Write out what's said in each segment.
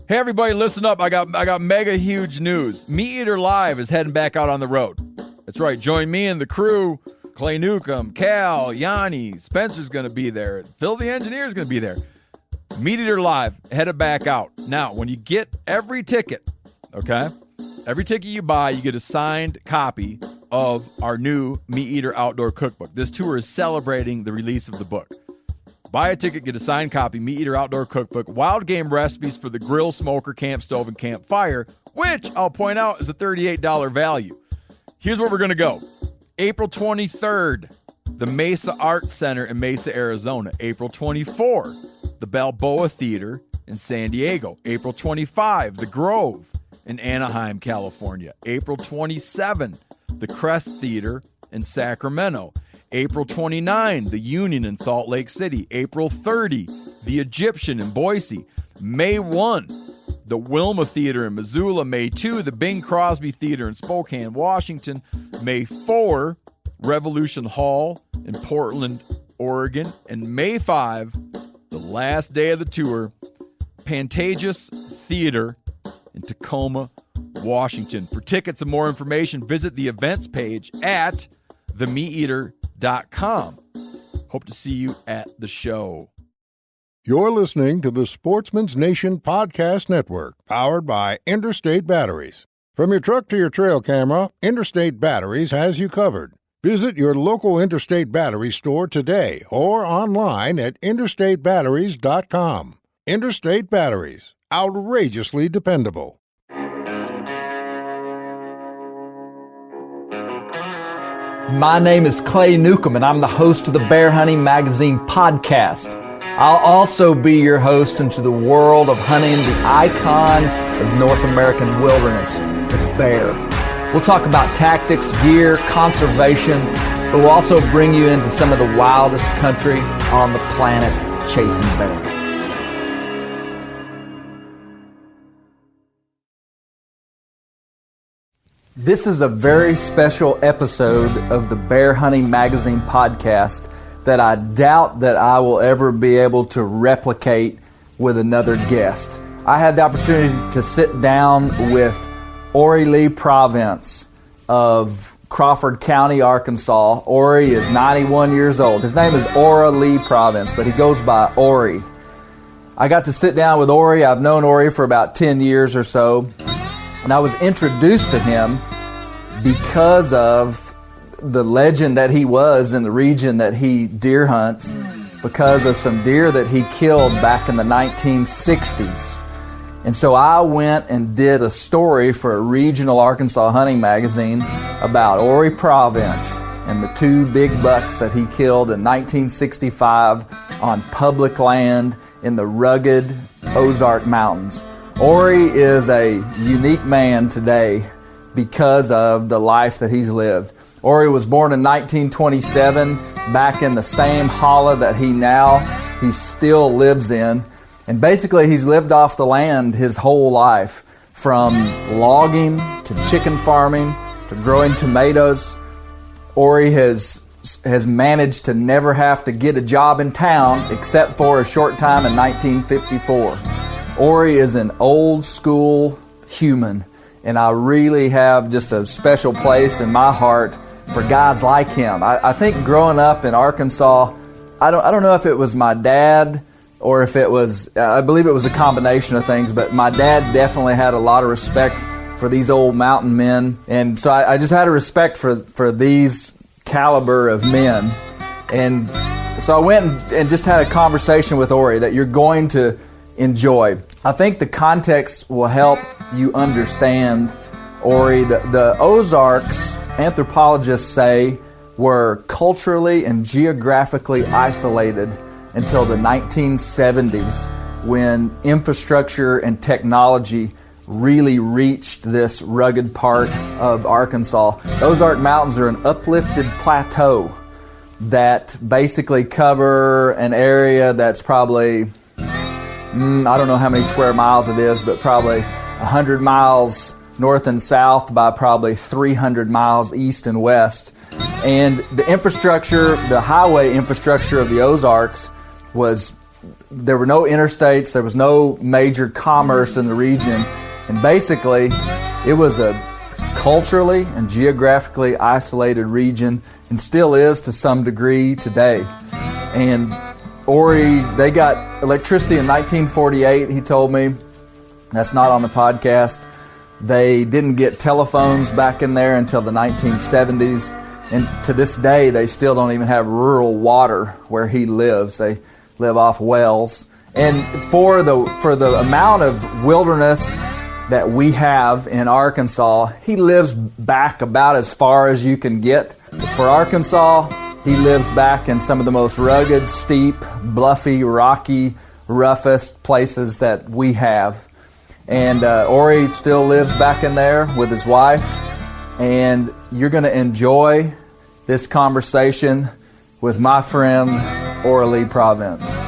Hey everybody, listen up. I got mega huge news. Meat Eater Live is heading back out on the road. That's right. Join me and the crew. Clay Newcomb, Cal, Yanni, Spencer's going to be there. Phil the Engineer's going to be there. Meat Eater Live headed back out. Now, when you get every ticket, okay, every ticket you buy, you get a signed copy of our new Meat Eater Outdoor Cookbook. This tour is celebrating the release of the book. Buy a ticket, get a signed copy, Meat Eater Outdoor Cookbook, wild game recipes for the grill, smoker, camp stove, and campfire, which I'll point out is a $38 value. Here's where we're going to go. April 23rd, the Mesa Art Center in Mesa, Arizona. April 24, the Balboa Theater in San Diego. April 25, the Grove in Anaheim, California. April 27, the Crest Theater in Sacramento. April 29, the Union in Salt Lake City. April 30, the Egyptian in Boise. May 1, the Wilma Theater in Missoula. May 2, the Bing Crosby Theater in Spokane, Washington. May 4, Revolution Hall in Portland, Oregon. And May 5, the last day of the tour, Pantages Theater in Tacoma, Washington. For tickets and more information, visit the events page at themeateater.com. Hope to see you at the show. You're listening to the Sportsman's Nation Podcast Network, powered by Interstate Batteries. From your truck to your trail camera, Interstate Batteries has you covered. Visit your local Interstate Battery store today or online at interstatebatteries.com. Interstate Batteries, outrageously dependable. My name is Clay Newcomb, and I'm the host of the Bear Hunting Magazine podcast. I'll also be your host into the world of hunting the icon of North American wilderness, the bear. We'll talk about tactics, gear, conservation, but we'll also bring you into some of the wildest country on the planet chasing bear. This is a very special episode of the Bear Hunting Magazine podcast that I doubt that I will ever be able to replicate with another guest. I had the opportunity to sit down with Ori Lee Provence of Crawford County, Arkansas. Ori is 91 years old. His name is Ora Lee Provence, but he goes by Ori. I got to sit down with Ori. I've known Ori for about 10 years or so. And I was introduced to him because of the legend that he was in the region that he deer hunts, because of some deer that he killed back in the 1960s. And so I went and did a story for a regional Arkansas hunting magazine about Ori Provence and the 2 big bucks that he killed in 1965 on public land in the rugged Ozark Mountains. Ori is a unique man today because of the life that he's lived. Ori was born in 1927, back in the same hollow that he still lives in. And basically he's lived off the land his whole life, from logging to chicken farming to growing tomatoes. Ori has managed to never have to get a job in town except for a short time in 1954. Ori is an old school human, and I really have just a special place in my heart for guys like him. I think growing up in Arkansas, I don't know if it was my dad or if it was, I believe it was a combination of things, but my dad definitely had a lot of respect for these old mountain men, and so I just had a respect for these caliber of men. And so I went and just had a conversation with Ori that you're going to enjoy. I think the context will help you understand Ori. The Ozarks, anthropologists say, were culturally and geographically isolated until the 1970s, when infrastructure and technology really reached this rugged part of Arkansas. The Ozark Mountains are an uplifted plateau that basically cover an area that's probably, I don't know how many square miles it is, but probably 100 miles north and south by probably 300 miles east and west. And the infrastructure, the highway infrastructure of the Ozarks was there were no interstates, there was no major commerce in the region, and basically it was a culturally and geographically isolated region, and still is to some degree today. And Ori, they got electricity in 1948, he told me. That's not on the podcast. They didn't get telephones back in there until the 1970s. And to this day, they still don't even have rural water where he lives. They live off wells. And for the amount of wilderness that we have in Arkansas, he lives back about as far as you can get. For Arkansas, he lives back in some of the most rugged, steep, bluffy, rocky, roughest places that we have. And Ori still lives back in there with his wife. And you're going to enjoy this conversation with my friend, Ori Provence.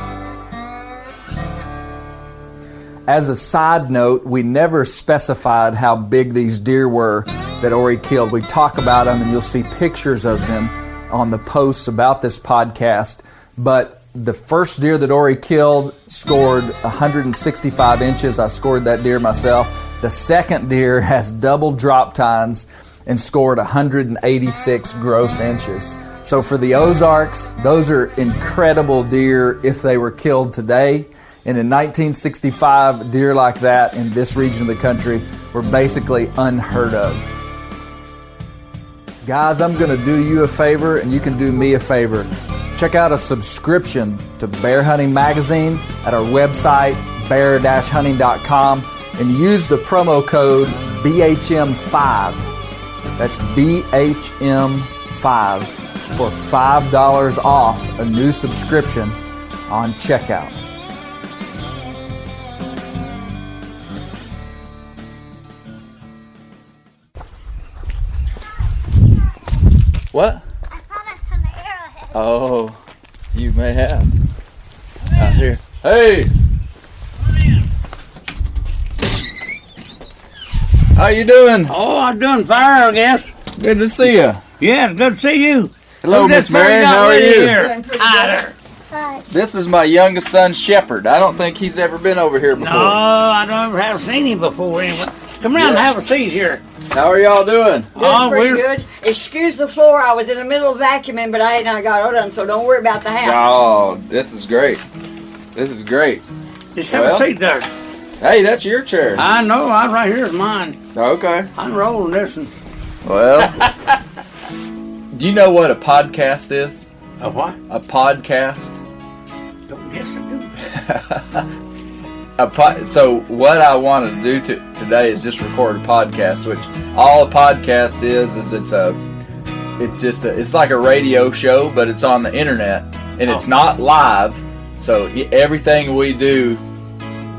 As a side note, we never specified how big these deer were that Ori killed. We talk about them, and you'll see pictures of them on the posts about this podcast. But the first deer that Ori killed scored 165 inches. I scored that deer myself. The second deer has double drop tines and scored 186 gross inches. So for the Ozarks, those are incredible deer if they were killed today. And in 1965, deer like that in this region of the country were basically unheard of. Guys, I'm going to do you a favor, and you can do me a favor. Check out a subscription to Bear Hunting Magazine at our website, bear-hunting.com, and use the promo code BHM5. That's BHM5 for $5 off a new subscription on checkout. What? I thought I found an arrowhead. Oh, you may have. Out here. Hey! How you doing? Oh, I'm doing fire, I guess. Good to see you. Yeah, it's good to see you. Hello, Who Miss just first Marion. got How are ready you? Here? Hi there. Hi. This is my youngest son, Shepherd. I don't think he's ever been over here before. No, I don't ever have seen him before. Anyway, come around and have a seat here. How are y'all doing? Oh, Pretty we're good. Excuse the floor. I was in the middle of vacuuming, but I ain't got all done, so don't worry about the house. Oh, this is great. This is great. just have Well. a seat there. Hey, that's your chair. I know. Right here is mine. Okay. I'm rolling this one. Well, do you know what a podcast is? A what? A podcast? Don't guess I do. So what I wanted to do today is just record a podcast, which all a podcast is it's like a radio show, but it's on the internet, and it's not live. So everything we do,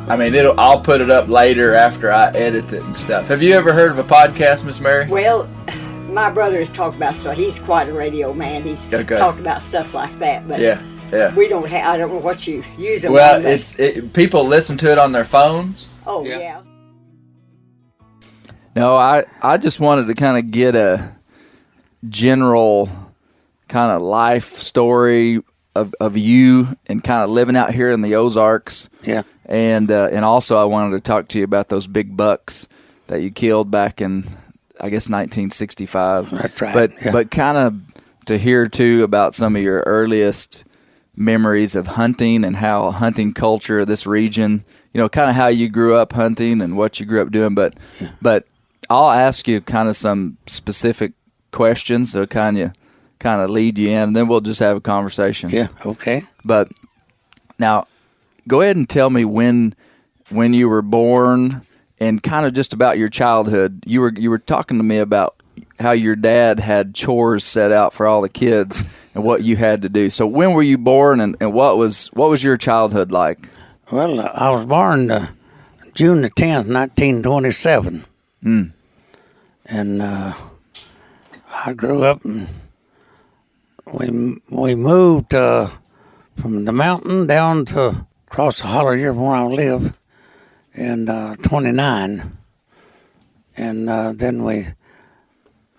I mean, I'll put it up later after I edit it and stuff. Have you ever heard of a podcast, Miss Mary? Well, my brother has talked about stuff. He's quite a radio man. He's talked about stuff like that, but Yeah. we don't have. I don't know what you use them Well, on, but- people listen to it on their phones. Oh yeah. No, I just wanted to kind of get a general kind of life story of you and kind of living out here in the Ozarks. Yeah. And also I wanted to talk to you about those big bucks that you killed back in, I guess, 1965. That's right. But kind of to hear too about some of your earliest memories of hunting and how hunting culture of this region, kind of how you grew up hunting and what you grew up doing. But I'll ask you kind of some specific questions that kind of lead you in, and then we'll just have a conversation. Yeah. Okay. But now, go ahead and tell me when you were born and kind of just about your childhood. You were talking to me about how your dad had chores set out for all the kids and what you had to do. So when were you born, and what was your childhood like? Well, I was born June the 10th, 1927. And I grew up, and we moved from the mountain down to across the holler here where I live in 29. And then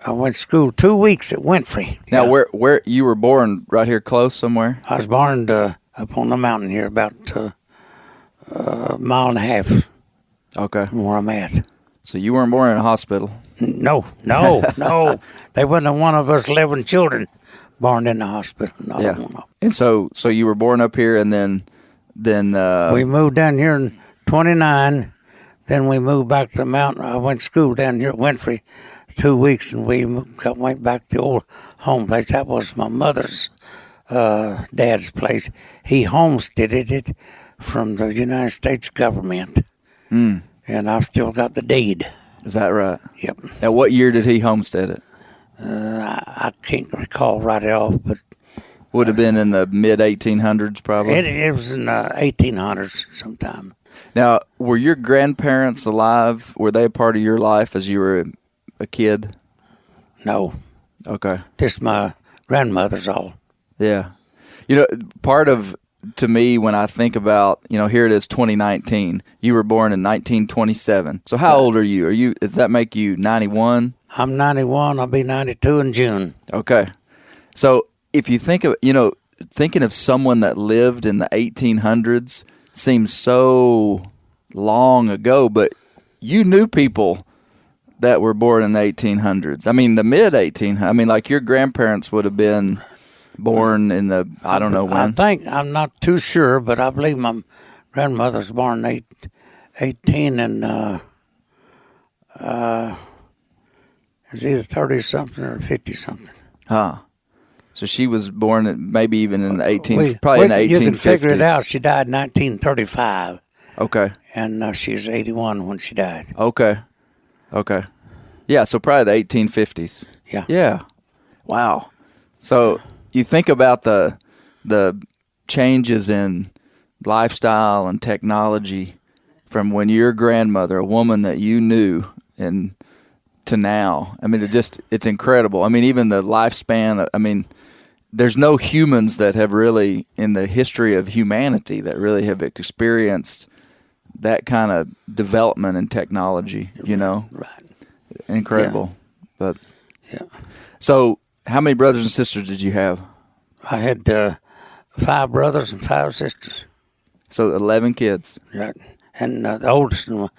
I went to school 2 weeks at Winfrey. Now, Yeah. where you were born right here close somewhere? I was born up on the mountain here about a mile and a half Okay. from where I'm at. So you weren't born in a hospital. No. They wasn't one of us 11 children born in the hospital. Not Yeah. one of 'em. And so you were born up here, and then We moved down here in 29. Then we moved back to the mountain. I went to school down here at Winfrey 2 weeks, and we went back to the old home place. That was my mother's dad's place. He homesteaded it from the United States government. And I've still got the deed. is that right? Yep. Now, what year did he homestead it? I can't recall right off, but Would have been in the mid 1800s, probably. it was in the 1800s sometime. Now, were your grandparents alive? Were they a part of your life as you were a kid? No, Okay. just my grandmother's all. Yeah. You know, part of, to me, when I think about, here it is 2019. You were born in 1927. So how old are you? Does that make you 91? I'm 91. I'll be 92 in June. Okay. So if you think of, thinking of someone that lived in the 1800s seems so long ago, but you knew people that were born in the 1800s. I mean, the mid 1800s. I mean, like your grandparents would have been born in the, I don't know when. I'm not too sure, but I believe my grandmother was born 18 and it was either 30-something or 50-something. Huh. So she was born maybe even in the in the 1850s. You can figure it out. She died in 1935, Okay. and she was 81 when she died. Okay. Yeah, so probably the 1850s. Yeah. Yeah. Wow. So you think about the changes in lifestyle and technology from when your grandmother, a woman that you knew, and to now. I mean, it's incredible. I mean, even the lifespan, I mean, there's no humans that have really, in the history of humanity, that really have experienced that kind of development in technology, Right. Incredible. But Yeah. so how many brothers and sisters did you have? I had 5 brothers and 5 sisters. So 11 kids. Right. And the oldest one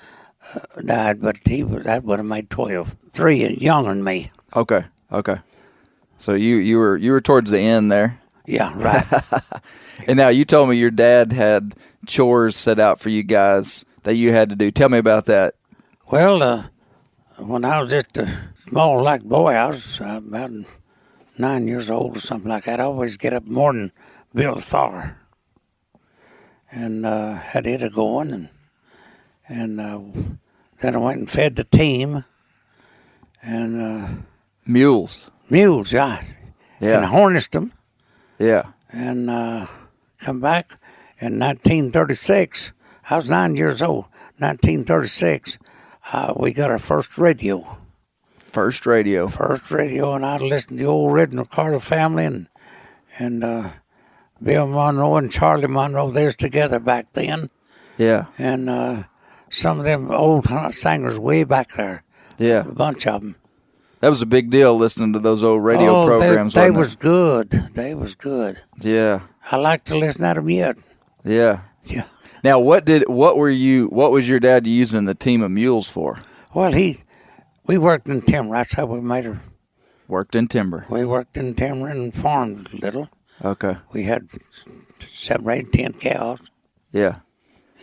died, but that would have made 12. 3 younger than me. Okay. So you were towards the end there. Yeah, right. And now you told me your dad had chores set out for you guys that you had to do. Tell me about that. Well, when I was just a small like boy, I was about 9 years old or something like that. I always get up in the morning, build a fire, and had it going, and then I went and fed the team, and Mules. mules, yeah, and harnessed them, Yeah. and come back in 1936. I was 9 years old. 1936, we got our first radio. First radio. And I'd listen to the old Red Ricardo family and Bill Monroe and Charlie Monroe. They was together back then, Yeah. and some of them old singers way back there. Yeah. A bunch of them. That was a big deal listening to those old radio programs. They wasn't was good. They was good. it? Yeah. I like to listen to them yet. Yeah. Yeah. Now, what was your dad using the team of mules for? Well, we worked in timber. That's how we made her. Worked in timber. We worked in timber and farmed a little. Okay. We had 7 or 8, 10 cows. Yeah.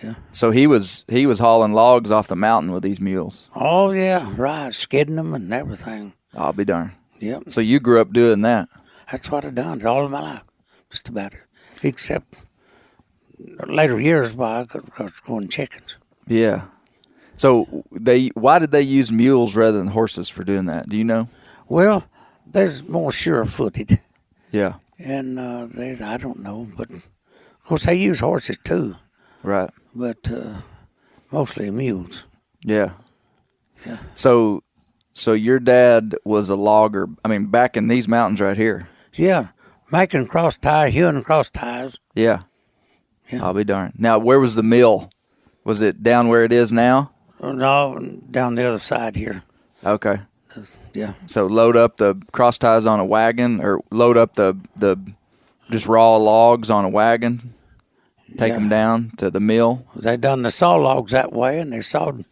Yeah. So he was hauling logs off the mountain with these mules. Oh yeah, right. Skidding them and everything. I'll be darned. Yep. So you grew up doing that. That's what I've done all of my life, just about it. Except later years, I was going chickens. Yeah. So why did they use mules rather than horses for doing that? Do you know? Well, there's more sure-footed, Yeah. and I don't know, but of course they use horses too, Right. but mostly mules. Yeah. Yeah. So your dad was a logger. I mean, back in these mountains right here. Yeah, making cross ties, hewing cross ties. Yeah. Yeah. I'll be darned. Now, where was the mill? Was it down where it is now? No, down the other side here. Okay. Yeah. So load up the cross ties on a wagon, or load up the just raw logs on a wagon. take them down to the mill? They done the saw logs that way, and they sawed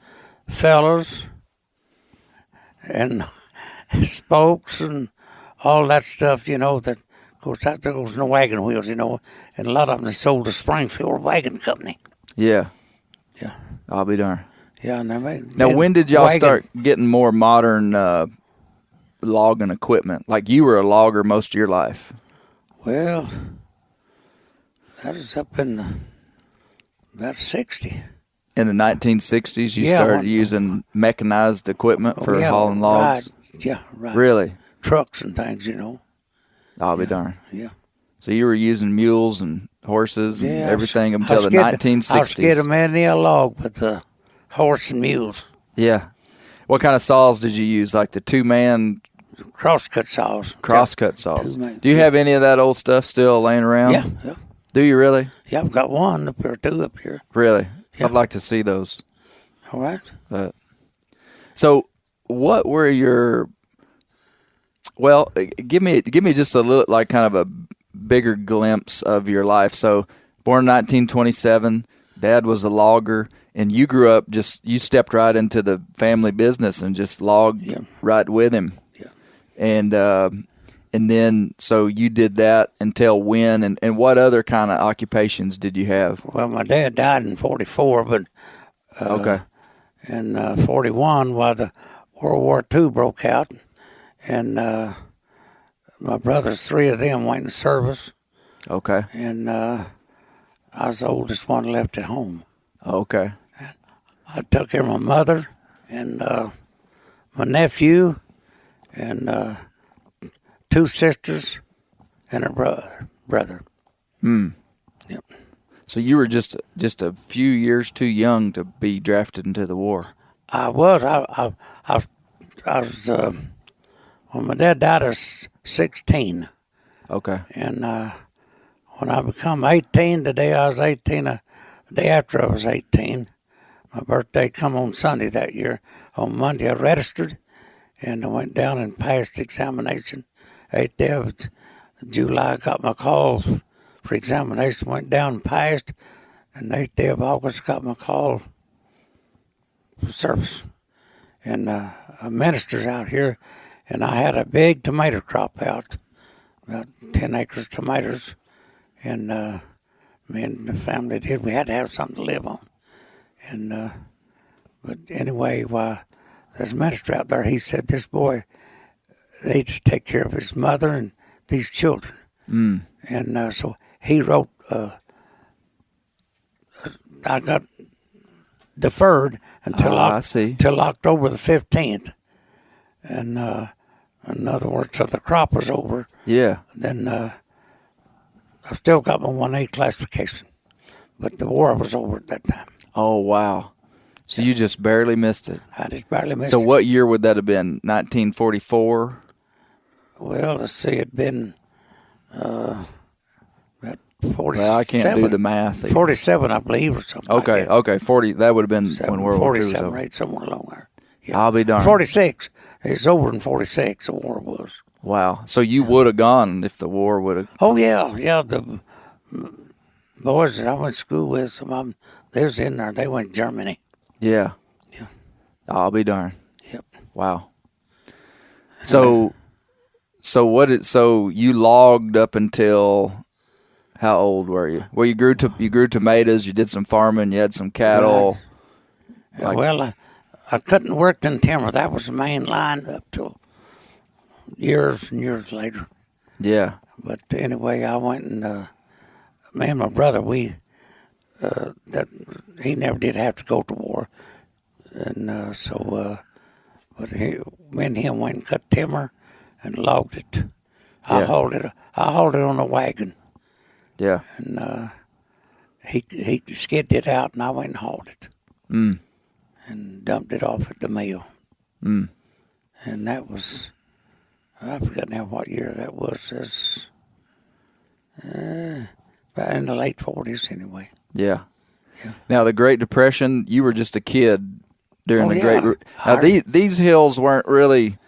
fellers and spokes and all that stuff, that, of course, that goes in the wagon wheels, and a lot of them they sold to Springfield Wagon Company. Yeah. Yeah. I'll be darned. Yeah, and Now, when did y'all start getting more modern logging equipment? Like, you were a logger most of your life. Well, that was up in about 60. In the 1960s, you started using mechanized equipment for hauling logs? Right. Yeah, right. Really? Trucks and things, I'll be darned. Yeah. So you were using mules and horses and everything until the 1960s? I was scared of many a log with the horse and mules. Yeah. What kind of saws did you use? Like the two-man crosscut saws? Crosscut saws. Do you have any of that old stuff still laying around? Yeah. Do you really? Yeah, I've got one up here, two up here. Really? Yeah. I'd like to see those. All right. So what were your... Well, give me just a little, like, kind of a bigger glimpse of your life. So, born in 1927, Dad was a logger, and you grew up you stepped right into the family business and just logged right with him. Yeah. And then, so you did that until when, and what other kind of occupations did you have? Well, my dad died in 44, but okay. In 41, while the World War II broke out, and my brothers, three of them went in service. Okay. And I was the oldest one left at home. Okay. I took care of my mother and my nephew and two sisters and a brother. Yep. So you were just a few years too young to be drafted into the war. I was. I was. When my dad died, I was 16. Okay. And when I become 18, the day I was 18, the day after I was 18, my birthday come on Sunday that year. On Monday, I registered, and I went down and passed the examination. 8th day of July, I got my call for examination, went down and passed, and 8th day of August, I got my call for service. And a minister's out here, and I had a big tomato crop out, about 10 acres of tomatoes, and me and the family did. We had to have something to live on. And but anyway, while there's a minister out there, he said this boy needs to take care of his mother and these children. And so he wrote, I got deferred until October the 15th. And in other words, so the crop was over. Yeah. Then I still got my 1A classification, but the war was over at that time. Oh, wow. So you just barely missed it. I just barely missed it. it. So what year would that have been? 1944? Well, let's see. It'd been about 47. Well, I can't do the math. 47, I believe, or something. Okay, like that. Okay, 40. That would have been when World War II was 47 over. or 8, somewhere along there. Yeah. I'll be darned. 46. It's over in 46, the war was. Wow. So you would have gone if the war would have... Oh, yeah. Yeah, the boys that I went to school with, some of them, they was in there. They went to Germany. Yeah. Yeah. I'll be darned. Yep. Wow. So you logged up until... How old were you? Well, you grew tomatoes. You did some farming. You had some cattle. Right. Well, I couldn't work in timber. That was the main line up till years and years later. Yeah. But anyway, I went and me and my brother, he never did have to go to war, and but me and him went and cut timber and logged it. I hauled it on a wagon. Yeah. And he skidded it out, and I went and hauled it. And dumped it off at the mill. And that was, I forget now what year that was. It's, about in the late 40s anyway. Yeah. Now, the Great Depression, you were just a kid during the Great... Now, these hills weren't really...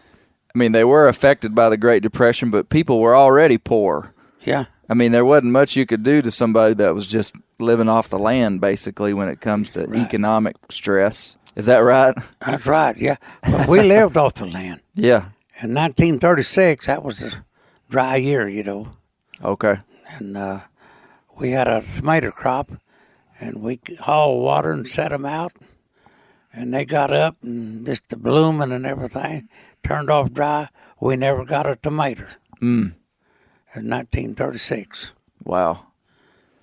I mean, they were affected by the Great Depression, but people were already poor. Yeah. I mean, there wasn't much you could do to somebody that was just living off the land, basically, when it comes to economic stress. Is that right? That's right, yeah. But we lived off the land. Yeah. In 1936, that was a dry year, Okay. And we had a tomato crop, and we hauled water and set them out. And they got up, and just the blooming and everything turned off dry. We never got a tomato. In 1936. Wow.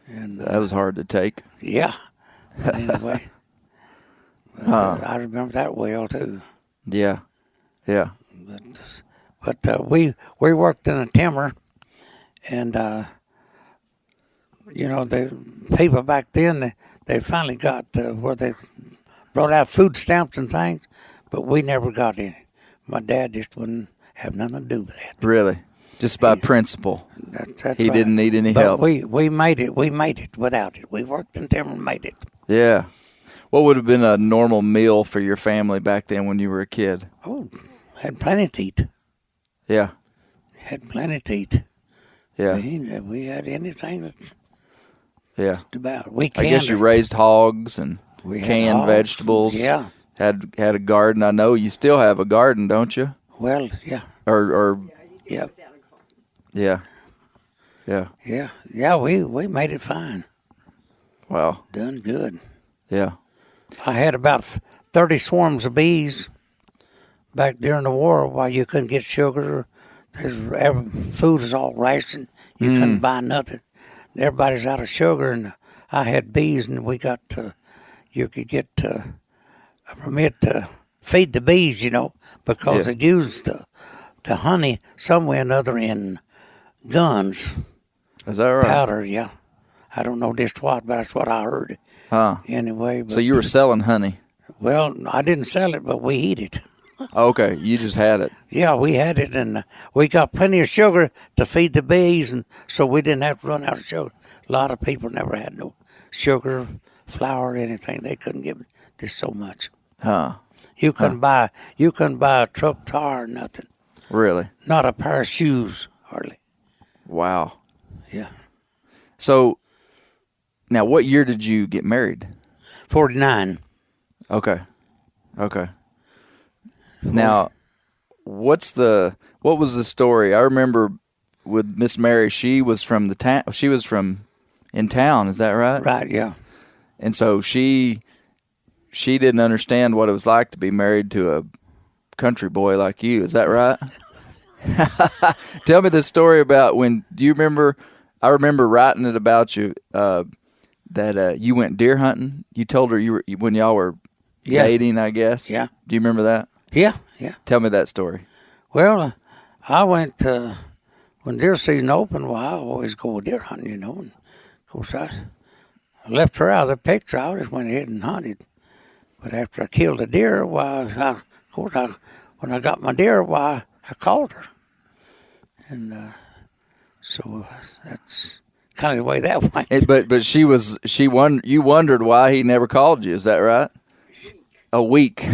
And That was hard to take. yeah. But anyway, I remember that well too. Yeah. Yeah. But we worked in a timber, and the people back then they finally got where they brought out food stamps and things, but we never got any. My dad just wouldn't have nothing to do with that. Really? Just by principle. That's He right. didn't need any But help. we made it. We made it without it. We worked in timber and made it. Yeah. What would have been a normal meal for your family back then when you were a kid? Oh, had plenty to eat. Yeah. Had plenty to eat. Yeah. We had anything that's Yeah. about. We I guess you canned- raised hogs and we had canned hogs. vegetables. Yeah. Had a garden. I know you still have a garden, don't you? Well, yeah. Or Yeah. yeah. Yeah. Yeah. We made it fine. Wow. Done good. Yeah. I had about 30 swarms of bees back during the war while you couldn't get sugar. Food is all rationed. You couldn't buy nothing. Everybody's out of sugar, and I had bees, and we got you could get a permit to feed the bees, because Yeah. they used the honey some way or another in guns, Is that right? powder, yeah. I don't know just what, but that's what I heard. Huh. Anyway. But, So you were selling honey. Well, I didn't sell it, but we eat it. Okay. You just had it. Yeah, we had it, and we got plenty of sugar to feed the bees, and so we didn't have to run out of sugar. A lot of people never had no sugar, flour, anything. They couldn't give just so much. Huh. You couldn't buy a truck tire or nothing. Really? Not a pair of shoes, hardly. Wow. Yeah. So now what year did you get married? 49. Okay. Okay. Now, what was the story? I remember with Miss Mary, she was from the town. She was from in town. Is that right? Right, yeah. And so she didn't understand what it was like to be married to a country boy like you. Is that right? Tell me the story about do you remember? I remember writing it about you that you went deer hunting. You told her when y'all were dating, I guess. Yeah. Do you remember that? Yeah. Tell me that story. Well, I went when deer season opened. Well, I always go deer hunting, And of course, I left her out of the picture. I just went ahead and hunted. But after I killed a deer, when I got my deer, I called her, and so that's kind of the way that went. But you wondered why he never called you. Is that right? A week.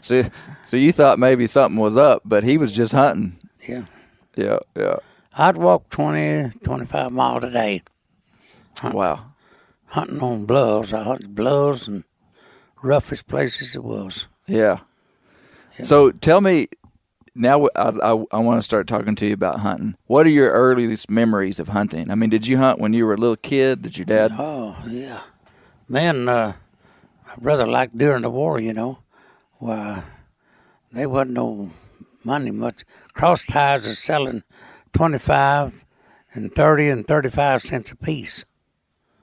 So you thought maybe something was up, but he was just hunting. Yeah. Yeah. I'd walk 20, 25 miles a day. Wow. Hunting on bluffs. I hunted bluffs and roughest places it was. Yeah. So tell me, now I want to start talking to you about hunting. What are your earliest memories of hunting? I mean, did you hunt when you were a little kid? Did your dad? Oh, yeah. Man, my brother liked during the war, Why, there wasn't no money much. Cross ties are selling 25 and 30 and 35 cents a piece.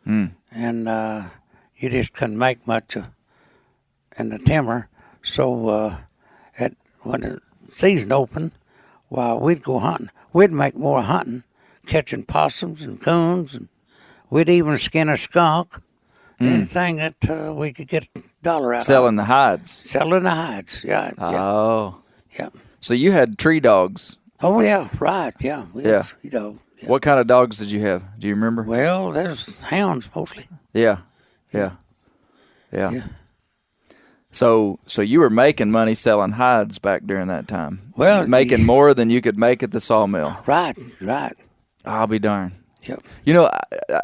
And you just couldn't make much in the timber. So when the season opened, we'd go hunting. We'd make more hunting, catching possums and coons, and we'd even skin a skunk. Anything that we could get $1 out of. Selling the hides. Selling the hides, yeah. Oh. Yeah. So you had tree dogs. Oh, yeah, right, yeah. We had, Yeah. What kind of dogs did you have? Do you remember? Well, there's hounds mostly. Yeah. So you were making money selling hides back during that time. Well, making more than you could make at the sawmill. Right. I'll be darned. Yep. You know,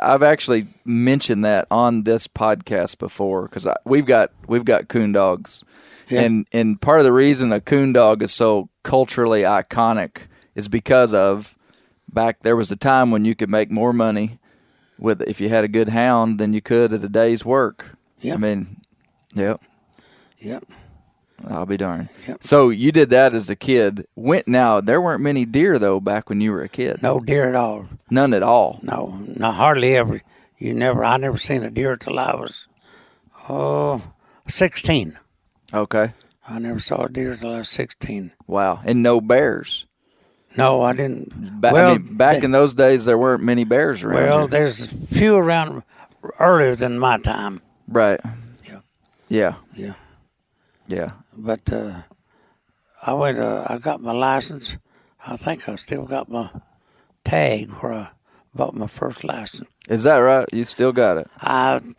I've actually mentioned that on this podcast before because we've got coon dogs, and part of the reason a coon dog is so culturally iconic is because of there was a time when you could make more money if you had a good hound than you could at a day's work. Yep. I mean, yep. I'll be darned. Yep. So you did that as a kid. Now there weren't many deer though back when you were a kid. No deer at all. None at all. No, hardly ever. I never seen a deer till I was 16. Okay. I never saw a deer till I was 16. Wow. And no bears. No, I didn't. Back in those days, there weren't many bears around. Well, here. there's a few around earlier than my time. Right. Yeah. Yeah. But I got my license. I think I still got my tag where I bought my first license. Is that right? You still got it? I've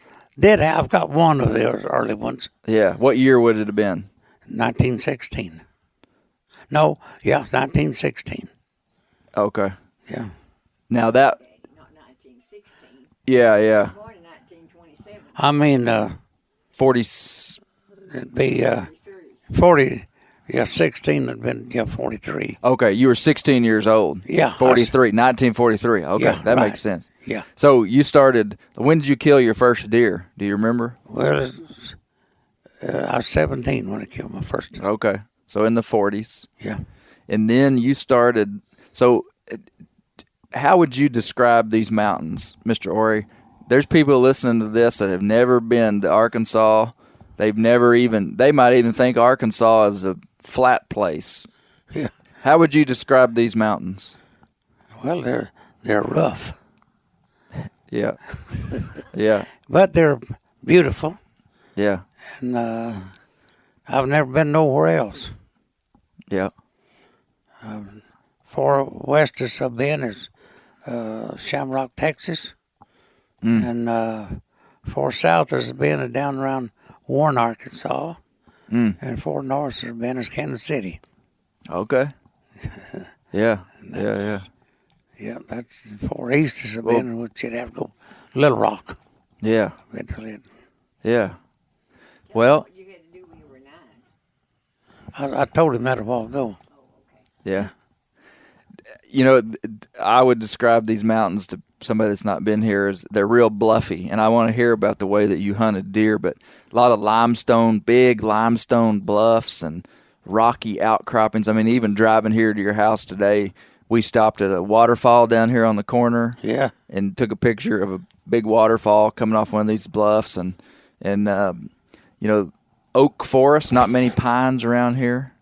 got one of the early ones. Yeah. What year would it have been? 1916. No, 1916. Okay. Yeah. Now that. Not 1916. Yeah. Born in 1927. I mean, 40. it'd be 40. Yeah, 16 had been 43. Okay, you were 16 years old. Yeah. 1943. Okay, Yeah, that right. makes sense. Yeah. So you started. When did you kill your first deer? Do you remember? Well, I was 17 when I killed my first. Okay, so in the 40s. Yeah. And then you started. So, how would you describe these mountains, Mr. Ori? There's people listening to this that have never been to Arkansas. They might even think Arkansas is a flat place. Yeah. How would you describe these mountains? Well, they're rough, Yeah. Yeah. but they're beautiful, Yeah. and I've never been nowhere else. Yeah. Far westest I've been is Shamrock, Texas, and far south has been down around Warren, Arkansas, and far north has been is Kansas City. Okay. Yeah. Yeah. Yeah, that's far east has been, which you'd have to go Little Rock. Yeah. Eventually, Yeah. Well, What you had to do when you were 9? I told him that a while ago. yeah. You know, I would describe these mountains to somebody that's not been here as they're real bluffy, and I want to hear about the way that you hunted deer, but a lot of big limestone bluffs and rocky outcroppings. I mean, even driving here to your house today, we stopped at a waterfall down here on the corner. Yeah. And took a picture of a big waterfall coming off one of these bluffs, and oak forest, not many pines around here.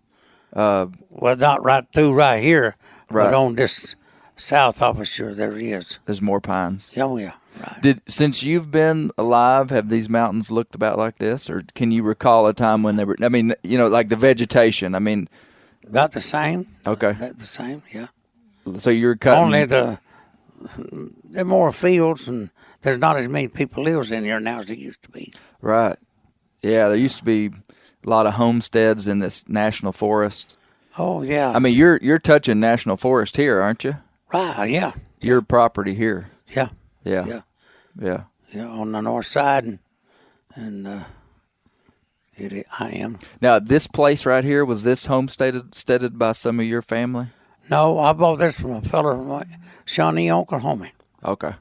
Well, not right through right here, Right. but on this south of us, sure there is. There's more pines. Oh, yeah, right. Since you've been alive, have these mountains looked about like this, or can you recall a time when they were? I mean, like the vegetation. I mean, About the same. okay. About the same, yeah. So you're cutting. Only there are more fields, and there's not as many people lives in here now as there used to be. Right. Yeah, there used to be a lot of homesteads in this national forest. Oh, yeah. I mean, you're touching national forest here, aren't you? Right, yeah. Your property here. Yeah. Yeah. Yeah. Yeah. Yeah, on the north side, and I am. Now, this place right here, was this homesteaded by some of your family? No, I bought this from a fellow from Shawnee, Oklahoma. Okay.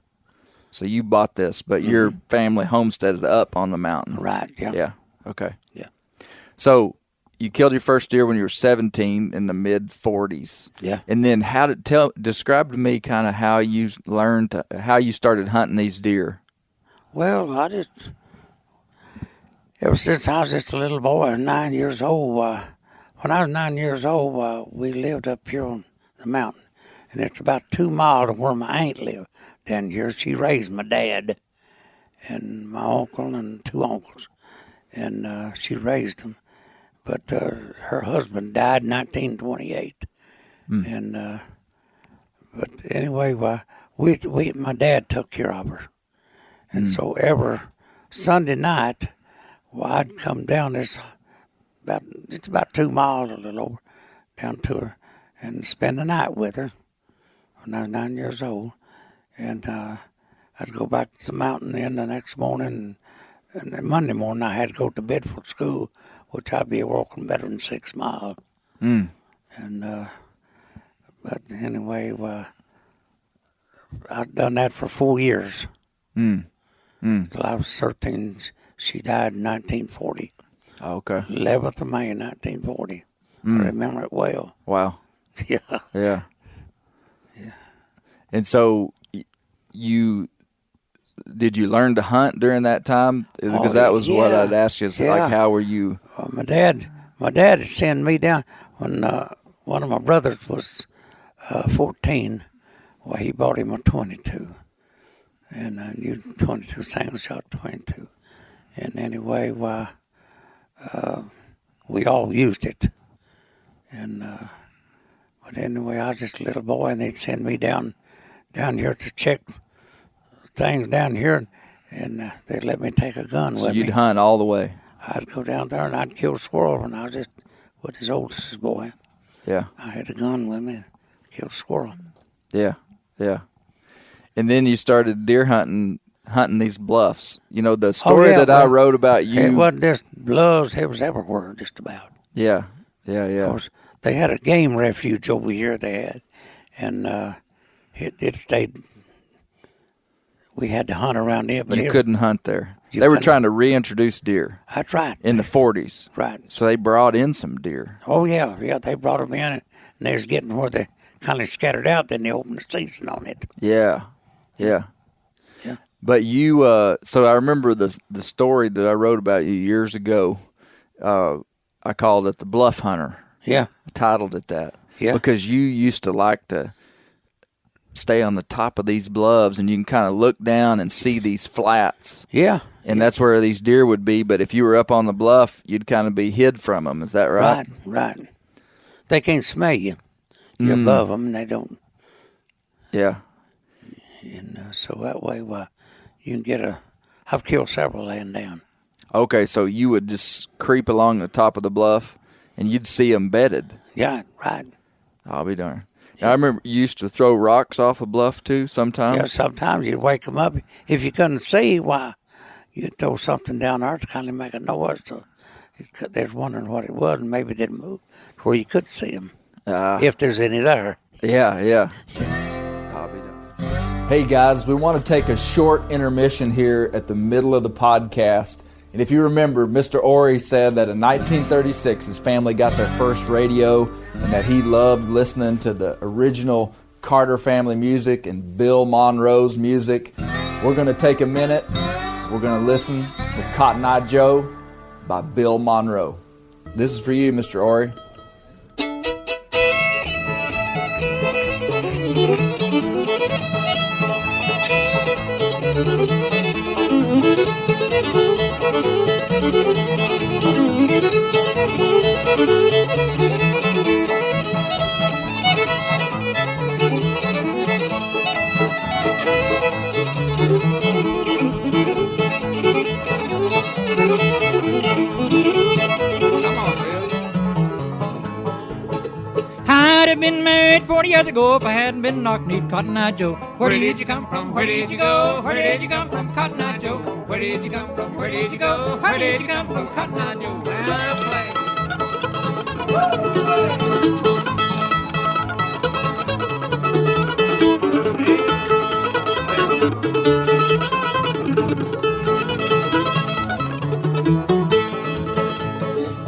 So you bought this, but your family homesteaded up on the mountain. Right, yeah. Yeah. Okay. Yeah. So you killed your first deer when you were 17 in the mid 40s. Yeah. And then describe to me kind of how you how you started hunting these deer. Well, ever since I was just a little boy, 9 years old, when I was 9 years old, we lived up here on the mountain. And it's about 2 miles to where my aunt lived down here. She raised my dad and my uncle and 2 uncles. And she raised them. But her husband died in 1928. And but anyway, my dad took care of her. And so every Sunday night, I'd come down it's about 2 miles, a little over, down to her and spend the night with her. when I was 9 years old. And I'd go back to the mountain then the next morning. And then Monday morning I had to go to Bedford School, which I'd be walking better than 6 miles. And but anyway, I'd done that for 4 years. Till I was 13. She died in 1940. Oh, okay. 11th of May, 1940. I remember it well. Wow. Yeah. Yeah. And so did you learn to hunt during that time? Because that was what I'd ask you. Is like, how were you? My dad had sent me down when one of my brothers was 14. Well, he bought him a 22, and I knew 22 single shot 22. And anyway, we all used it. And but anyway, I was just a little boy, and they'd send me down here to check things down here, and they'd let me take a gun with me. So you'd hunt all the way? I'd go down there and I'd kill squirrel when I was just with his oldest boy. Yeah. I had a gun with me, killed squirrel. Yeah, yeah. And then you started deer hunting these bluffs. You know, the story I wrote about you. It wasn't just bluffs, it was everywhere just about. Yeah, yeah, yeah. Of course, they had a game refuge over here they had, and it stayed. We had to hunt around it, but you couldn't hunt there. You they were couldn't. trying to reintroduce deer. That's right. In the 40s. Right. So they brought in some deer. Oh, yeah, they brought them in, and they was getting where they kind of scattered out, then they opened the season on it. Yeah, yeah. Yeah. But you, so I remember the story that I wrote about you years ago. I called it The Bluff Hunter. Yeah. I titled it that. Yeah. Because you used to like to stay on the top of these bluffs, and you can kind of look down and see these flats. Yeah. And that's where these deer would be. But if you were up on the bluff, you'd kind of be hid from them. Is that right? Right. They can't smell you. You're above them, and they don't. Yeah. And so that way, you can get I've killed several laying down. Okay, so you would just creep along the top of the bluff, and you'd see them bedded. Yeah, right. I'll be darned. Now, I remember you used to throw rocks off a bluff, too, sometimes? Yeah, sometimes you'd wake them up. If you couldn't see, you'd throw something down there to kind of make a noise. So they was wondering what it was, and maybe it didn't move to where you could see them, if there's any there. Yeah. I'll be darned. Hey guys, we want to take a short intermission here at the middle of the podcast. And if you remember, Mr. Ori said that in 1936 his family got their first radio and that he loved listening to the original Carter family music and Bill Monroe's music. We're going to take a minute. We're going to listen to Cotton Eye Joe by Bill Monroe. This is for you, Mr. Ori. I'd have been married 40 years ago if I hadn't been knock-kneed Cotton Eye Joe. Where did you come from? Where did you go? Where did you come from, Cotton Eye Joe? Where did you come from? Where did you go? Where did you come from, Cotton Eye Joe? Now play.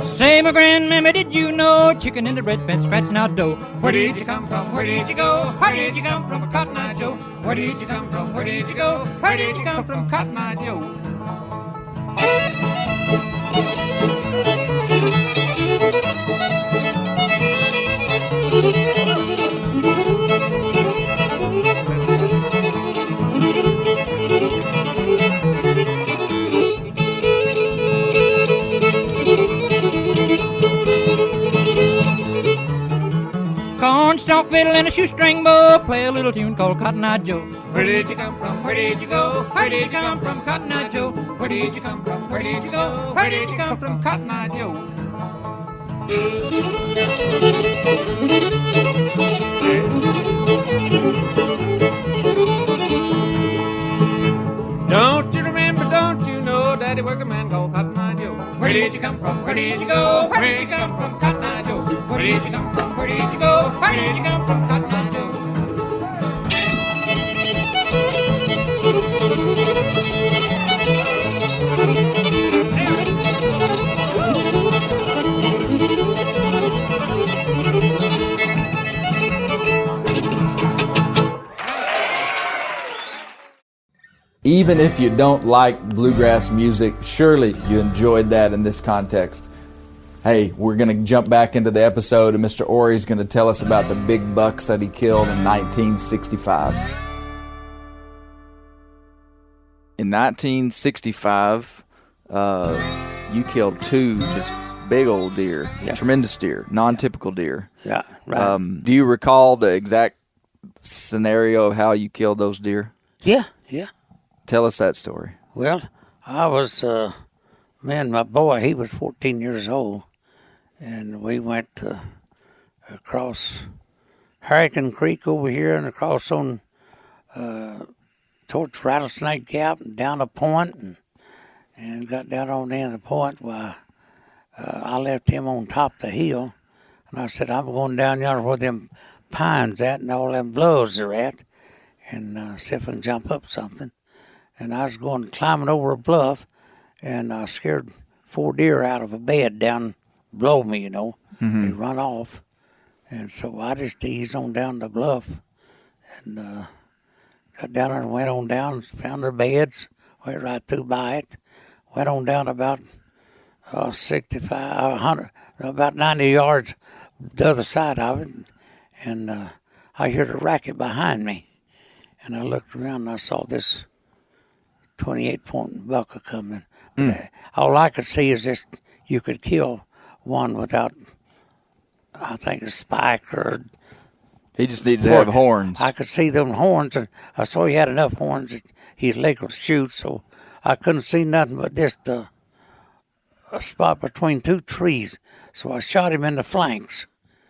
Say, my grandmammy, did you know chicken in the red fence scratching out dough? Where did you come from? Where did you go? Where did you come from, Cotton Eye Joe? Where did you come from? Where did you go? Where did you come from, Cotton Eye Joe? Cornstalk fiddle and a shoestring bow, play a little tune called Cotton Eye Joe. Where did you come from? Where did you go? Where did you come from, Cotton Eye Joe? Where did you come from? Where did you go? Where did you come from, Cotton Eye Joe? Where did you come from? Where did you go? Where did you come from, Cotton Eye Joe? Where did you come from? Where did you go? Where did you come from, Cotton Eye Joe? Even if you don't like bluegrass music, surely you enjoyed that in this context. Hey, we're going to jump back into the episode, and Mr. Ory's going to tell us about the big bucks that he killed in 1965. In 1965, you killed 2 just big old deer, tremendous deer, non-typical deer. Yeah, right. Do you recall the exact scenario of how you killed those deer? Yeah. Tell us that story. Well, I was, me and my boy, he was 14 years old, and we went across Hurricane Creek over here and across on towards Rattlesnake Gap and down a point and got down on the end of the point. Well, I left him on top of the hill, and I said, I'm going down yonder where them pines at and all them bluffs are at, and see if I can jump up something. And I was going climbing over a bluff, and I scared 4 deer out of a bed down below me, you know. Mm-hmm. They run off. And so I just eased on down the bluff and got down there and went on down, found their beds, went right through by it, went on down about 100, about 90 yards the other side of it, and I heard a racket behind me. And I looked around and I saw this 28-point buck coming. All I could see is just you could kill one without, I think, a spike or. He just needed to have horns. I could see them horns, and I saw he had enough horns that his leg could shoot, so I couldn't see nothing but just a spot between 2 trees. So I shot him in the flanks,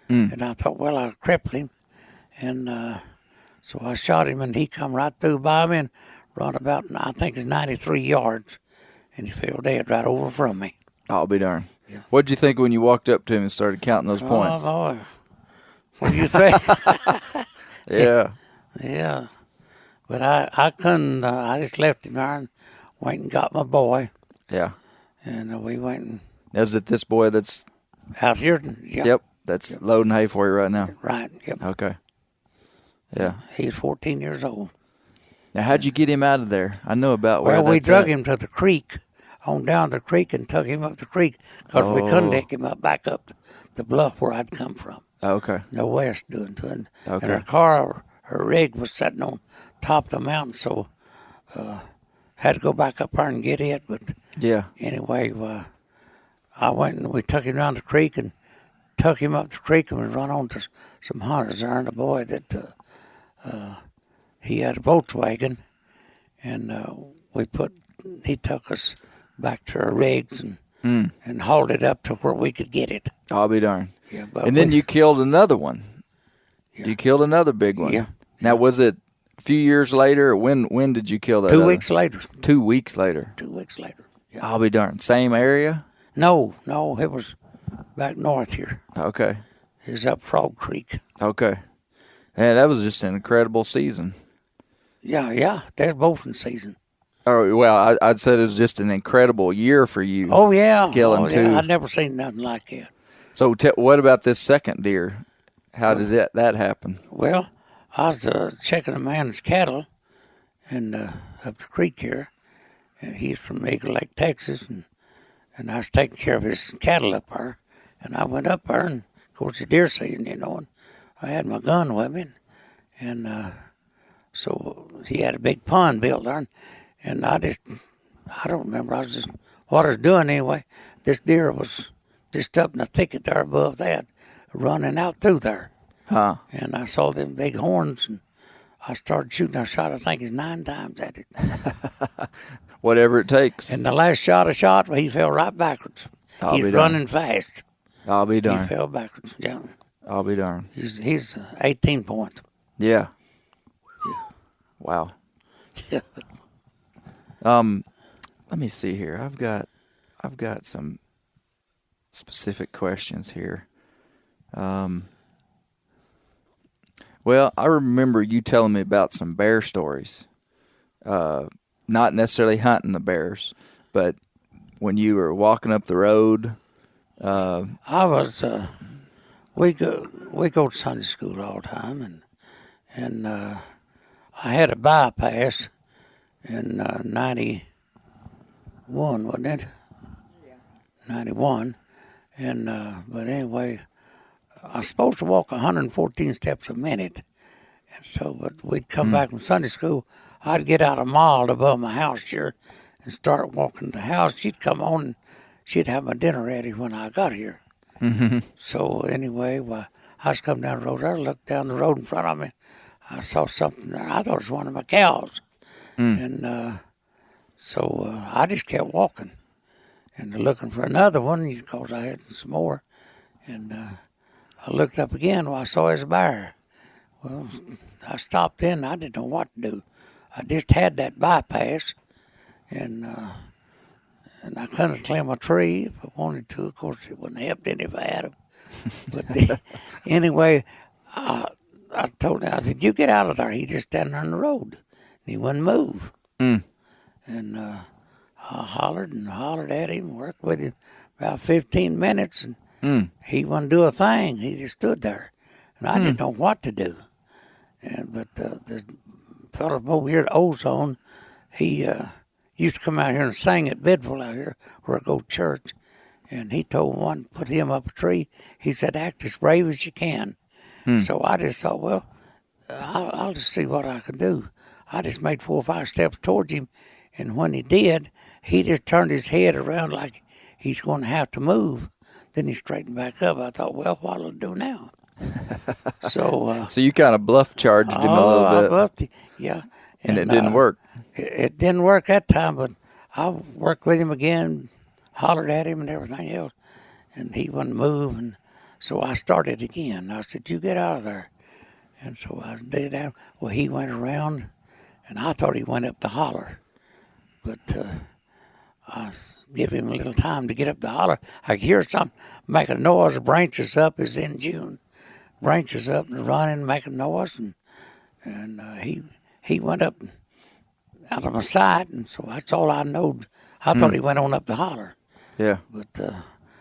and I thought, well, I'll cripple him. And so I shot him, and he come right through by me and run about, I think it's 93 yards, and he fell dead right over from me. I'll be darned. Yeah. What did you think when you walked up to him and started counting those points? Oh, boy. What do you think? Yeah. Yeah. But I couldn't, I just left him there and went and got my boy. Yeah. And we went and. Is it this boy that's. Out here? Yeah. Yep. That's loading hay for you right now. Right. Yep. Okay. Yeah. He's 14 years old. Now, how'd you get him out of there? I know about where. Well, we drug him to the creek, on down the creek, and took him up the creek because we couldn't take him back up the bluff where I'd come from. Okay. No way us doing to it. Okay. And her rig was sitting on top of the mountain, so had to go back up there and get it. But yeah. Anyway, I went and we took him down the creek and took him up the creek, and we run on to some hunters there, and a boy that he had a Volkswagen, and he took us back to our rigs and hauled it up to where we could get it. I'll be darned. Yeah, and then you killed another one. Yeah. You killed another big one. Yeah. Now, was it a few years later? Or when did you kill that? 2 weeks later. 2 weeks later. 2 weeks later. Yeah. I'll be darned. Same area? No, it was back north here. Okay. It was up Frog Creek. Okay. Yeah, that was just an incredible season. Yeah, they're both in season. Oh, well, I'd said it was just an incredible year for you. Oh, yeah. Killing 2. I'd never seen nothing like that. So what about this second deer? How did that happen? Well, I was checking a man's cattle and up the creek here, and he's from Eagle Lake, Texas, and I was taking care of his cattle up there, and I went up there, and of course the deer season, you know, and I had my gun with me, and so he had a big pond built there, and I don't remember, what I was doing anyway. This deer was just up in the thicket there above that, running out through there. Huh. And I saw them big horns, and I started shooting. I shot, I think it's 9 times at it. Whatever it takes. And the last shot I shot, he fell right backwards. He's running fast. I'll be darned. He fell backwards, yeah. I'll be darned. He's 18 points. Yeah. Yeah. Wow. Yeah. Let me see here. I've got some specific questions here. Well, I remember you telling me about some bear stories. Not necessarily hunting the bears, but when you were walking up the road. I was. We go to Sunday school all the time, and I had a bypass in 91, wasn't it? Yeah. 91, and but anyway, I was supposed to walk 114 steps a minute, and so but we'd come back from Sunday school. I'd get out a mile above my house here and start walking to the house. She'd come on and she'd have my dinner ready when I got here. Mm-hmm. So anyway, I was coming down the road there, looked down the road in front of me. I saw something there. I thought it was one of my cows. And so I just kept walking and looking for another one because I had some more. And I looked up again. Well, I saw his bear. Well, I stopped then. I didn't know what to do. I just had that bypass, and I couldn't climb a tree if I wanted to. Of course, it wouldn't have helped any if I had them. But anyway, I told him, I said, "You get out of there." He just standing on the road, and he wouldn't move. And I hollered at him, worked with him about 15 minutes, and he wouldn't do a thing. He just stood there, and I didn't know what to do. But the fellow from over here at Ozone, he used to come out here and sing at Bidville out here where I go to church. And he told one, put him up a tree. He said, act as brave as you can. So I just thought, well, I'll just see what I can do. I just made 4 or 5 steps towards him. And when he did, he just turned his head around like he's going to have to move. Then he straightened back up. I thought, well, what'll I do now? So you kind of bluff charged him a little bit. I bluffed him, yeah. And it didn't work. It didn't work that time, but I worked with him again, hollered at him and everything else, and he wouldn't move. And so I started again. I said, you get out of there. And so I did that. Well, he went around, and I thought he went up the holler. But I give him a little time to get up the holler. I could hear something make a noise, branches up. It's in June. Branches up and running, making noise, and he went up out of my sight, and so that's all I knowed. I thought he went on up the holler. Yeah. But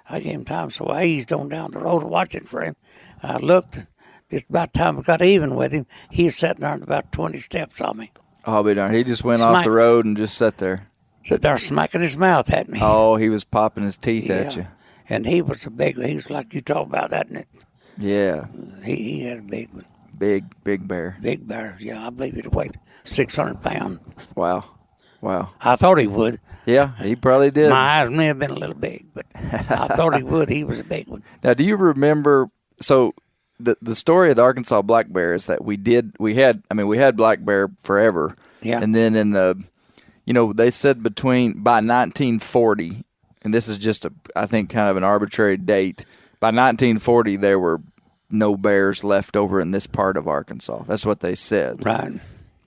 I gave him time, so I eased on down the road watching for him. I looked, and just about the time I got even with him, he was sitting there about 20 steps on me. I'll be darned. He just went off the road and just sat there. Sat there smacking his mouth at me. Oh, he was popping his teeth at you. And he was he was like you talk about that, and yeah. He had a big one. Big bear. Big bear, yeah. I believe he'd weighed 600 pounds. Wow. I thought he would. Yeah, he probably did. My eyes may have been a little big, but I thought he would. He was a big one. Now, do you remember, so the story of the Arkansas black bear is that we had black bear forever. Yeah. And then they said by 1940, and this is just I think kind of an arbitrary date, by 1940 there were no bears left over in this part of Arkansas. That's what they said. Right.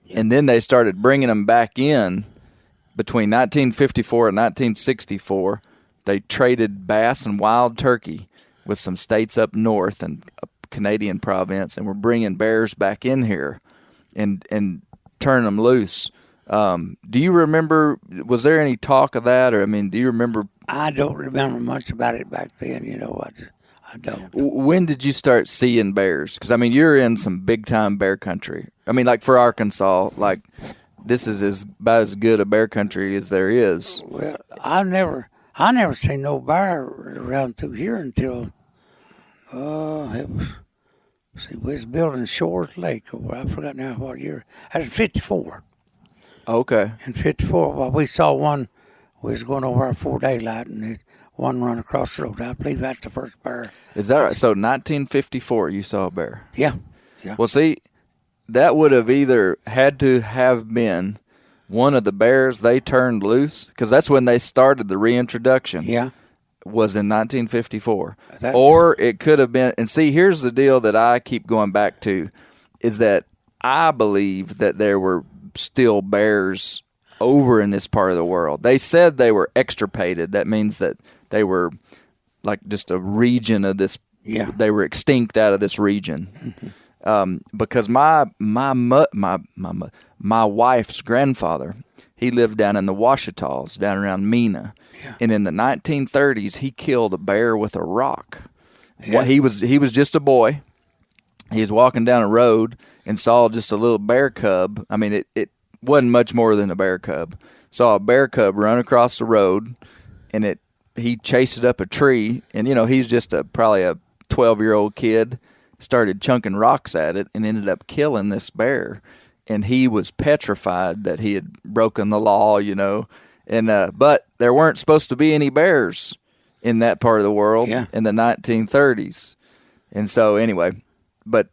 Yeah. And then they started bringing them back in between 1954 and 1964. They traded bass and wild turkey with some states up north and a Canadian province, and we're bringing bears back in here and turning them loose. Do you remember, was there any talk of that? Or, do you remember? I don't remember much about it back then, I don't. When did you start seeing bears? Because, you're in some big-time bear country. Like for Arkansas, this is about as good a bear country as there is. Well, I never seen no bear around through here until, it was, we was building Shores Lake, or I forgot now what year. That was 54. Okay. In 54, well, we saw one, we was going over our 4 daylight, and one run across the road. I believe that's the first bear. Is that right? So 1954, you saw a bear? Yeah. Well, see, that would have either had to have been one of the bears they turned loose, because that's when they started the reintroduction. Yeah. Was in 1954. Or it could have been, and see, here's the deal that I keep going back to, is that I believe that there were still bears over in this part of the world. They said they were extirpated. That means that they were like just a region of this. Yeah. They were extinct out of this region. Because my wife's grandfather, he lived down in the Ouachitas, down around Mena. Yeah. And in the 1930s, he killed a bear with a rock. Yeah. He was just a boy. He was walking down a road and saw just a little bear cub. I mean, it wasn't much more than a bear cub. Saw a bear cub run across the road, and he chased it up a tree. And, he's just probably a 12-year-old kid, started chunking rocks at it and ended up killing this bear. And he was petrified that he had broken the law, And but there weren't supposed to be any bears in that part of the world in the 1930s. And so anyway, but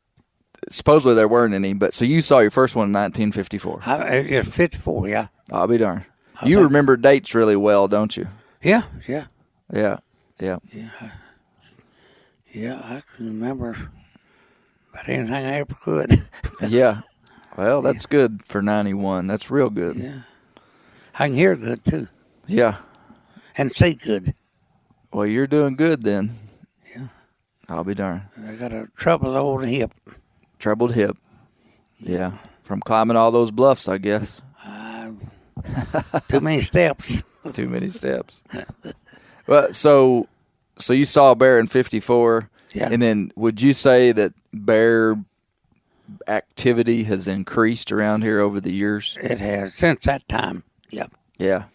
supposedly there weren't any. But so you saw your first one in 1954. It's 54, yeah. I'll be darned. You remember dates really well, don't you? Yeah. Yeah. Yeah, I can remember about anything I ever could. Yeah. Well, that's good for 91. That's real good. Yeah. I can hear good, too. Yeah. And see good. Well, you're doing good then. Yeah. I'll be darned. I got a troubled old hip. Troubled hip. Yeah. From climbing all those bluffs, I guess. Too many steps. Too many steps. Well, so you saw a bear in 54. Yeah. And then would you say that bear activity has increased around here over the years? It has. Since that time, yeah. Yeah.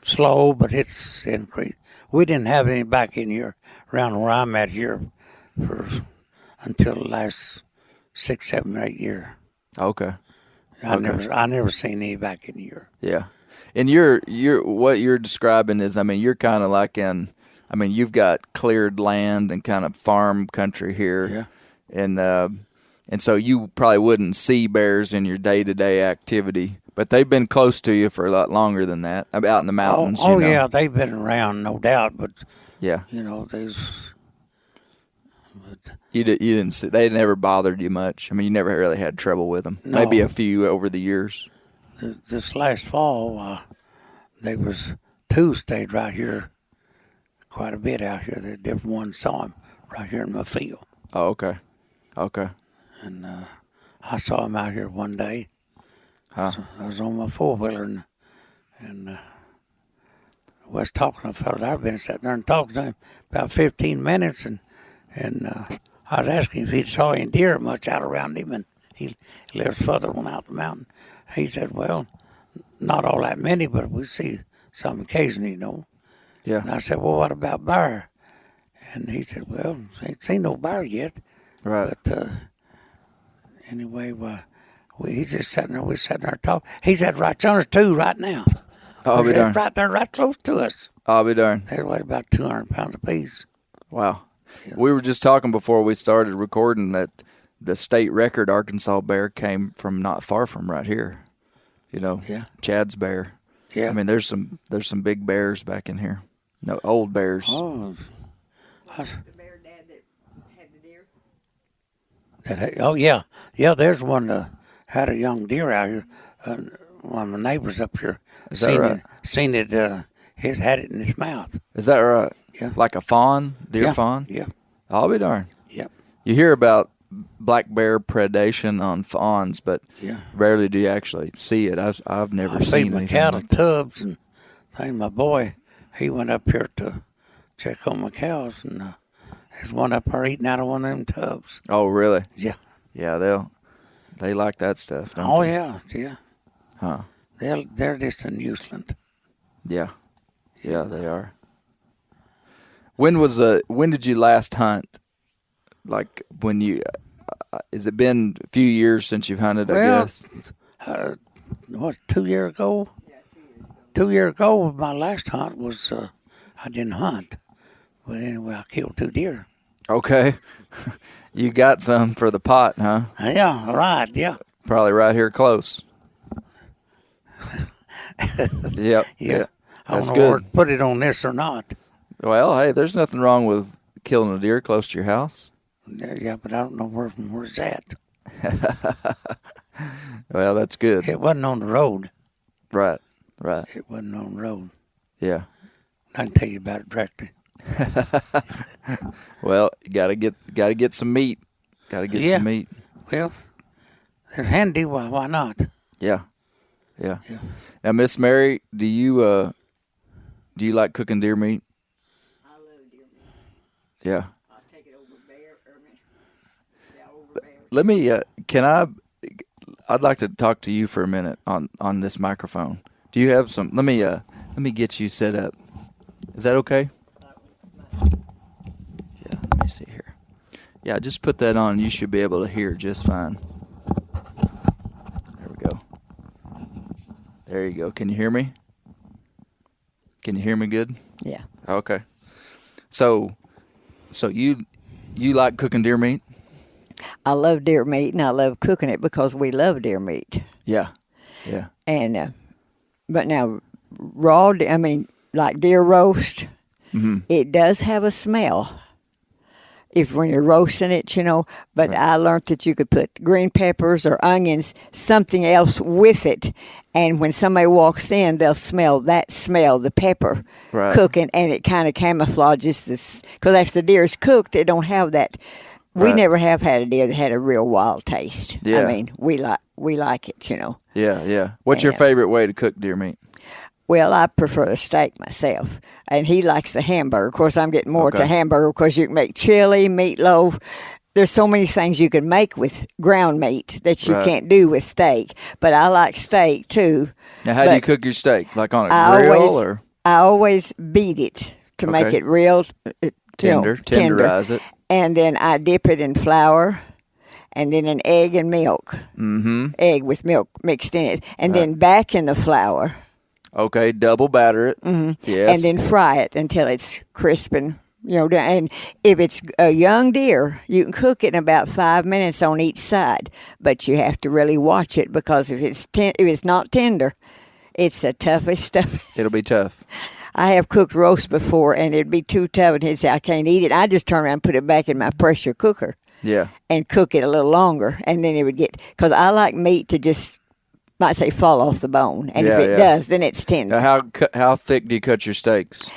Slow, but it's increased. We didn't have any back in here, around where I'm at here, until the last 6, 7, 8 years. Okay. I never seen any back in here. Yeah. And you're what you're describing is, you're kind of like you've got cleared land and kind of farm country here. Yeah. And so you probably wouldn't see bears in your day-to-day activity, but they've been close to you for a lot longer than that, out in the mountains. Yeah, they've been around, no doubt, but yeah, there's. But you didn't see, they never bothered you much. You never really had trouble with them. No. Maybe a few over the years. This last fall, there was 2 stayed right here, quite a bit out here. The different ones saw him right here in my field. Oh, okay. And I saw him out here one day. Huh. So I was on my 4-wheeler and I was talking to a fellow. I've been sitting there and talking to him about 15 minutes, and I was asking if he saw any deer much out around him, and he lives further on out the mountain. He said, well, not all that many, but we see some occasionally, Yeah. And I said, well, what about bear? And he said, well, ain't seen no bear yet. Right. But anyway, he's just sitting there. We're sitting there talking. He's at right on us too right now. I'll be darned. Right there, right close to us. I'll be darned. They weigh about 200 pounds apiece. Wow. Yeah. We were just talking before we started recording that the state record Arkansas bear came from not far from right here. Yeah. Chad's bear. Yeah. There's some big bears back in here. No, old bears. Oh. The bear dad that had the deer. Yeah. Yeah, there's one that had a young deer out here. One of my neighbors up here seen it. He's had it in his mouth. Is that right? Yeah. Like a fawn? Deer fawn? Yeah. I'll be darned. Yep. You hear about black bear predation on fawns, but rarely do you actually see it. I've never seen my anything cattle like that. tubs, and my boy, he went up here to check on my cows, and there's one up there eating out of one of them tubs. Oh, really? Yeah. Yeah, they like that stuff, don't Oh, they? yeah. Huh. They're just a nuisance. Yeah. Yeah, they are. When did you last hunt? Like when you, has it been a few years since you've hunted, I guess? 2 years ago? Yeah, 2 years ago. 2 years ago, my last hunt was, I didn't hunt. But anyway, I killed 2 deer. Okay. You got some for the pot, huh? Yeah, right, yeah. Probably right here close. Yep. Yeah. I don't That's know where good. to put it on this or not. Well, hey, there's nothing wrong with killing a deer close to your house. Yeah, but I don't know where it's at. Well, that's good. It wasn't on the road. Right. It wasn't on the road. Yeah. I can tell you about it directly. Well, you gotta get some meat. Gotta get some meat. Well, they're handy. Why not? Yeah. Now, Miss Mary, do you like cooking deer meat? I love deer meat. Yeah. I'll take it over bear. Let me. I'd like to talk to you for a minute on this microphone. Do you have some? Let me get you set up. Is that okay? Yeah. Let me see here. Yeah, just put that on. You should be able to hear just fine. There we go. There you go. Can you hear me? Can you hear me good? Yeah. Okay. So you like cooking deer meat? I love deer meat, and I love cooking it because we love deer meat. Yeah. And but now like deer roast, it does have a smell. When you're roasting it, But right. I learned that you could put green peppers or onions, something else with it, and when somebody walks in, they'll smell the pepper cooking, and it kind of camouflages this. Because after the deer is cooked, they don't have that. We never have had a deer that had a real wild taste. Yeah. I mean, we like it, Yeah. What's your favorite way to cook deer meat? Well, I prefer the steak myself, and he likes the hamburger. Of course, I'm getting more to hamburger because you can make chili, meatloaf. There's so many things you can make with ground meat that you can't do with steak. But I like steak too. Now, how do you cook your steak? Like on a grill, or? I always beat it to make it real tender. Tenderize it, and then I dip it in flour. And then an egg and milk. Mm-hmm. Egg with milk mixed in it, and then back in the flour. Okay, double batter it. Mm-hmm. Yes. And then fry it until it's crisp and, and if it's a young deer, you can cook it in about 5 minutes on each side. But you have to really watch it because if it's not tender, it's the toughest stuff. It'll be tough. I have cooked roast before, and it'd be too tough, and he'd say, I can't eat it. I just turn around and put it back in my pressure cooker. Yeah. And cook it a little longer, and then it would because I like meat to just, might say, fall off the bone, and if it does, then it's tender. Now, how thick do you cut your steaks?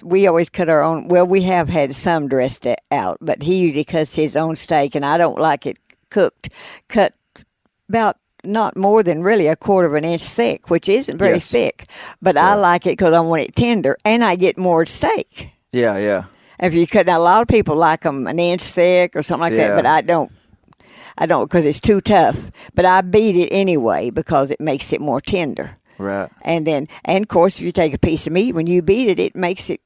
We always cut our own. Well, we have had some dressed out, but he usually cuts his own steak, and I don't like it cut about not more than really 1/4 inch thick, which isn't very thick, but I like it because I want it tender, and I get more steak. Yeah. If you cut, now a lot of people like them 1 inch thick or something like that, but I don't because it's too tough. But I beat it anyway because it makes it more tender. Right. And of course, if you take a piece of meat, when you beat it, it makes it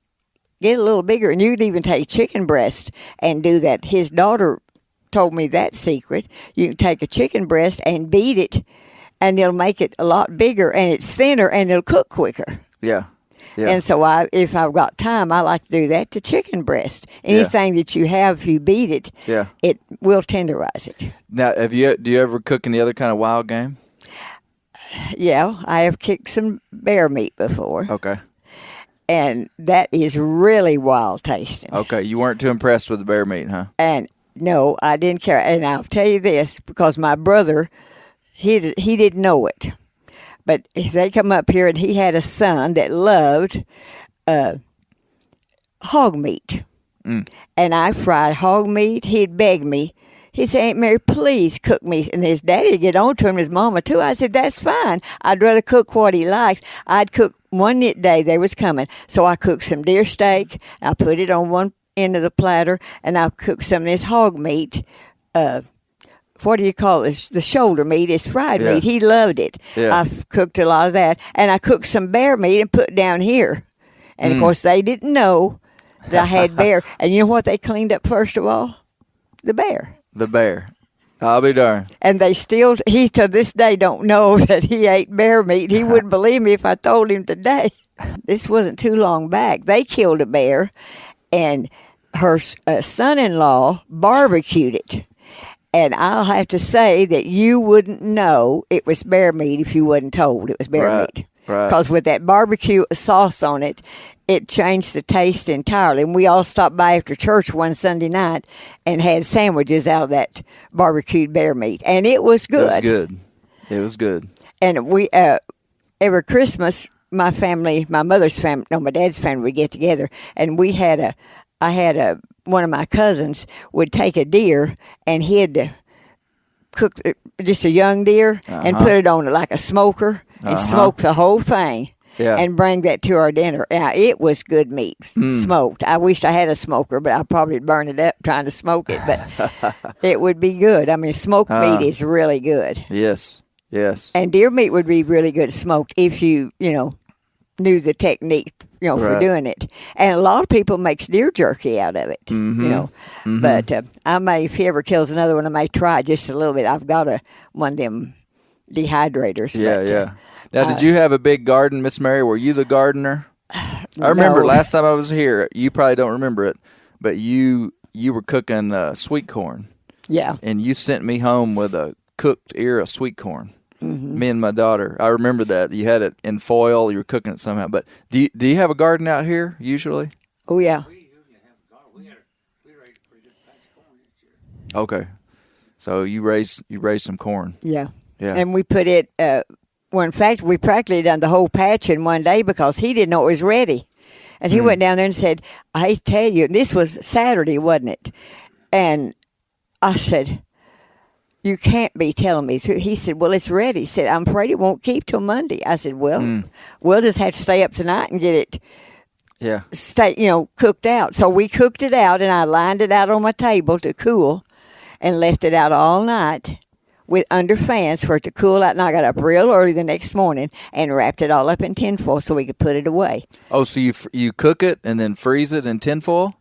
get a little bigger. And you could even take chicken breast and do that. His daughter told me that secret. You can take a chicken breast and beat it, and it'll make it a lot bigger, and it's thinner, and it'll cook quicker. Yeah. And so if I've got time, I like to do that to chicken breast. Anything that you have, if you beat it, it will tenderize it. Now, do you ever cook any other kind of wild game? Yeah, I have cooked some bear meat before. Okay. And that is really wild tasting. Okay, you weren't too impressed with the bear meat, huh? And no, I didn't care. And I'll tell you this, because my brother, he didn't know it. But they come up here, and he had a son that loved hog meat. And I fried hog meat. He'd beg me. He said, Aunt Mary, please cook me. And his daddy would get on to him, his mama too. I said, that's fine. I'd rather cook what he likes. I'd cook one day they was coming. So I cooked some deer steak. I put it on one end of the platter, and I cooked some of this hog meat. What do you call it? The shoulder meat. It's fried meat. He loved it. Yeah. I've cooked a lot of that. And I cooked some bear meat and put down here. And, of course, they didn't know that I had bear. And you know what they cleaned up first of all? The bear. The bear. I'll be darned. And they still, he to this day don't know that he ate bear meat. He wouldn't believe me if I told him today. This wasn't too long back. They killed a bear, and her son-in-law barbecued it. And I'll have to say that you wouldn't know it was bear meat if you wasn't told it was bear meat. Right. Because with that barbecue sauce on it, it changed the taste entirely. And we all stopped by after church one Sunday night and had sandwiches out of that barbecued bear meat. And it was good. It was good. And we every Christmas, my family, my mother's family, no, my dad's family would get together, and one of my cousins would take a deer and he'd cook just a young deer and put it on like a smoker and smoke the whole thing. Yeah. And bring that to our dinner. Now, it was good meat, smoked. I wish I had a smoker, but I'd probably burn it up trying to smoke it. But it would be good. I mean, smoked meat is really good. Yes. And deer meat would be really good smoked if you knew the technique, for doing it. And a lot of people makes deer jerky out of it, But I may, if he ever kills another one, I may try just a little bit. I've got one of them dehydrators. Yeah. Now, did you have a big garden, Miss Mary? Were you the gardener? I remember No. last time I was here. You probably don't remember it, but you were cooking sweet corn. Yeah. And you sent me home with a cooked ear of sweet corn. Me and my daughter. I remember that. You had it in foil. You were cooking it somehow. But do you have a garden out here usually? Oh, yeah. Okay. So you raised some corn. Yeah. Yeah. And we put it, in fact, we practically done the whole patch in one day because he didn't know it was ready. And he went down there and said, I hate to tell you, this was Saturday, wasn't it? And I said, you can't be telling me. He said, well, it's ready. He said, I'm afraid it won't keep till Monday. I said, well, we'll just have to stay up tonight and get it cooked out. So we cooked it out, and I lined it out on my table to cool and left it out all night under fans for it to cool out. And I got up real early the next morning and wrapped it all up in tinfoil so we could put it away. Oh, so you cook it and then freeze it in tinfoil?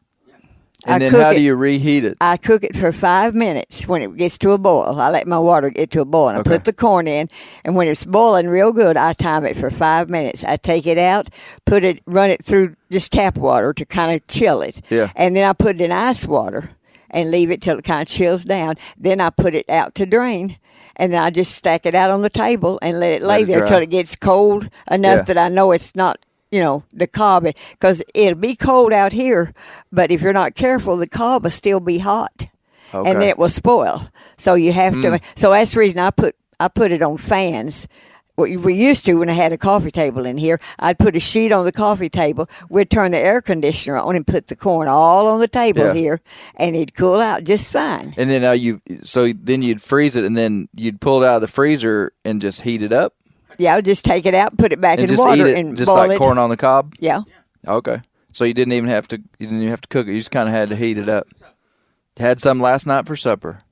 And I then cook how do it- you reheat it? I cook it for 5 minutes when it gets to a boil. I let my water get to a boil, and I put the corn in. And when it's boiling real good, I time it for 5 minutes. I take it out, run it through just tap water to kind of chill it. Yeah. And then I put it in ice water and leave it till it kind of chills down. Then I put it out to drain. And then I just stack it out on the table and let it lay it there dry. till it gets cold enough Yeah. that I know it's not, the cob. Because it'll be cold out here, but if you're not careful, the cob will still be hot. Okay. And then it will spoil. So you have to. So that's the reason I put it on fans. What we used to when I had a coffee table in here, I'd put a sheet on the coffee table. We'd turn the air conditioner on and put the corn all on the table here, and it'd cool out just fine. And then then you'd freeze it, and then you'd pull it out of the freezer and just heat it up, Yeah, I'd just take it out, put it back and in just water, eat it and just boil like it. corn on the cob. Yeah. Okay. So you didn't even have to cook it. You just kind of had to heat it up. Had some last night for supper.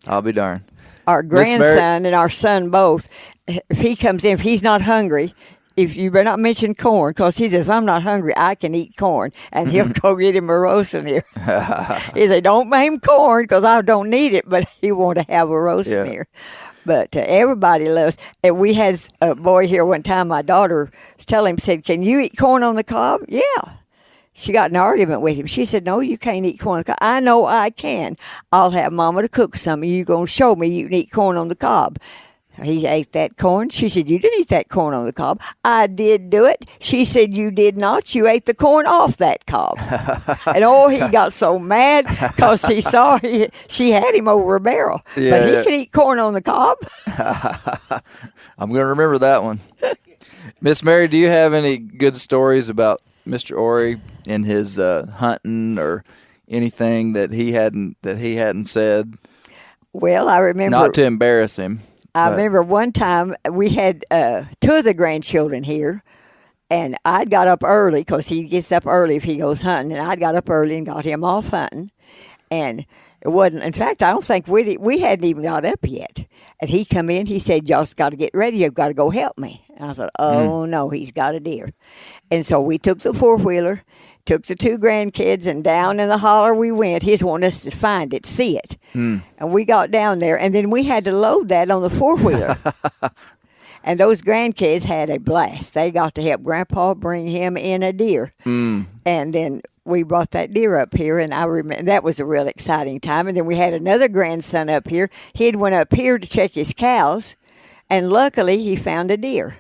I'll be darned. Our Miss Mary- grandson and our son both, if he comes in, if he's not hungry, if you better not mention corn, because he says, if I'm not hungry, I can eat corn. And he'll go get him a roast in here. He said, don't name corn because I don't need it, but he want to have a roast in here. But everybody loves. And we had a boy here one time, my daughter was telling him, said, can you eat corn on the cob? Yeah. She got in an argument with him. She said, no, you can't eat corn on the cob. I know I can. I'll have Mama to cook some. You're going to show me you can eat corn on the cob. He ate that corn. She said, you didn't eat that corn on the cob. I did do it. She said, you did not. You ate the corn off that cob. And he got so mad because he saw she had him over a barrel. But he can eat corn on the cob. I'm going to remember that one. Miss Mary, do you have any good stories about Mr. Ori and his hunting or anything that he hadn't said? Well, I remember. Not to embarrass him. I remember one time we had two of the grandchildren here, and I got up early because he gets up early if he goes hunting, and I got up early and got him off hunting. And it wasn't, in fact, I don't think we hadn't even got up yet. And he come in, he said, y'all got to get ready, you've got to go help me. And I thought, oh, no, he's got a deer. And so we took the four-wheeler, took the two grandkids, and down in the holler we went. He wanted us to find it, see it. And we got down there, and then we had to load that on the four-wheeler. And those grandkids had a blast. They got to help Grandpa bring him in a deer. And then we brought that deer up here, and I remember that was a real exciting time. And then we had another grandson up here. He'd went up here to check his cows, and luckily he found a deer.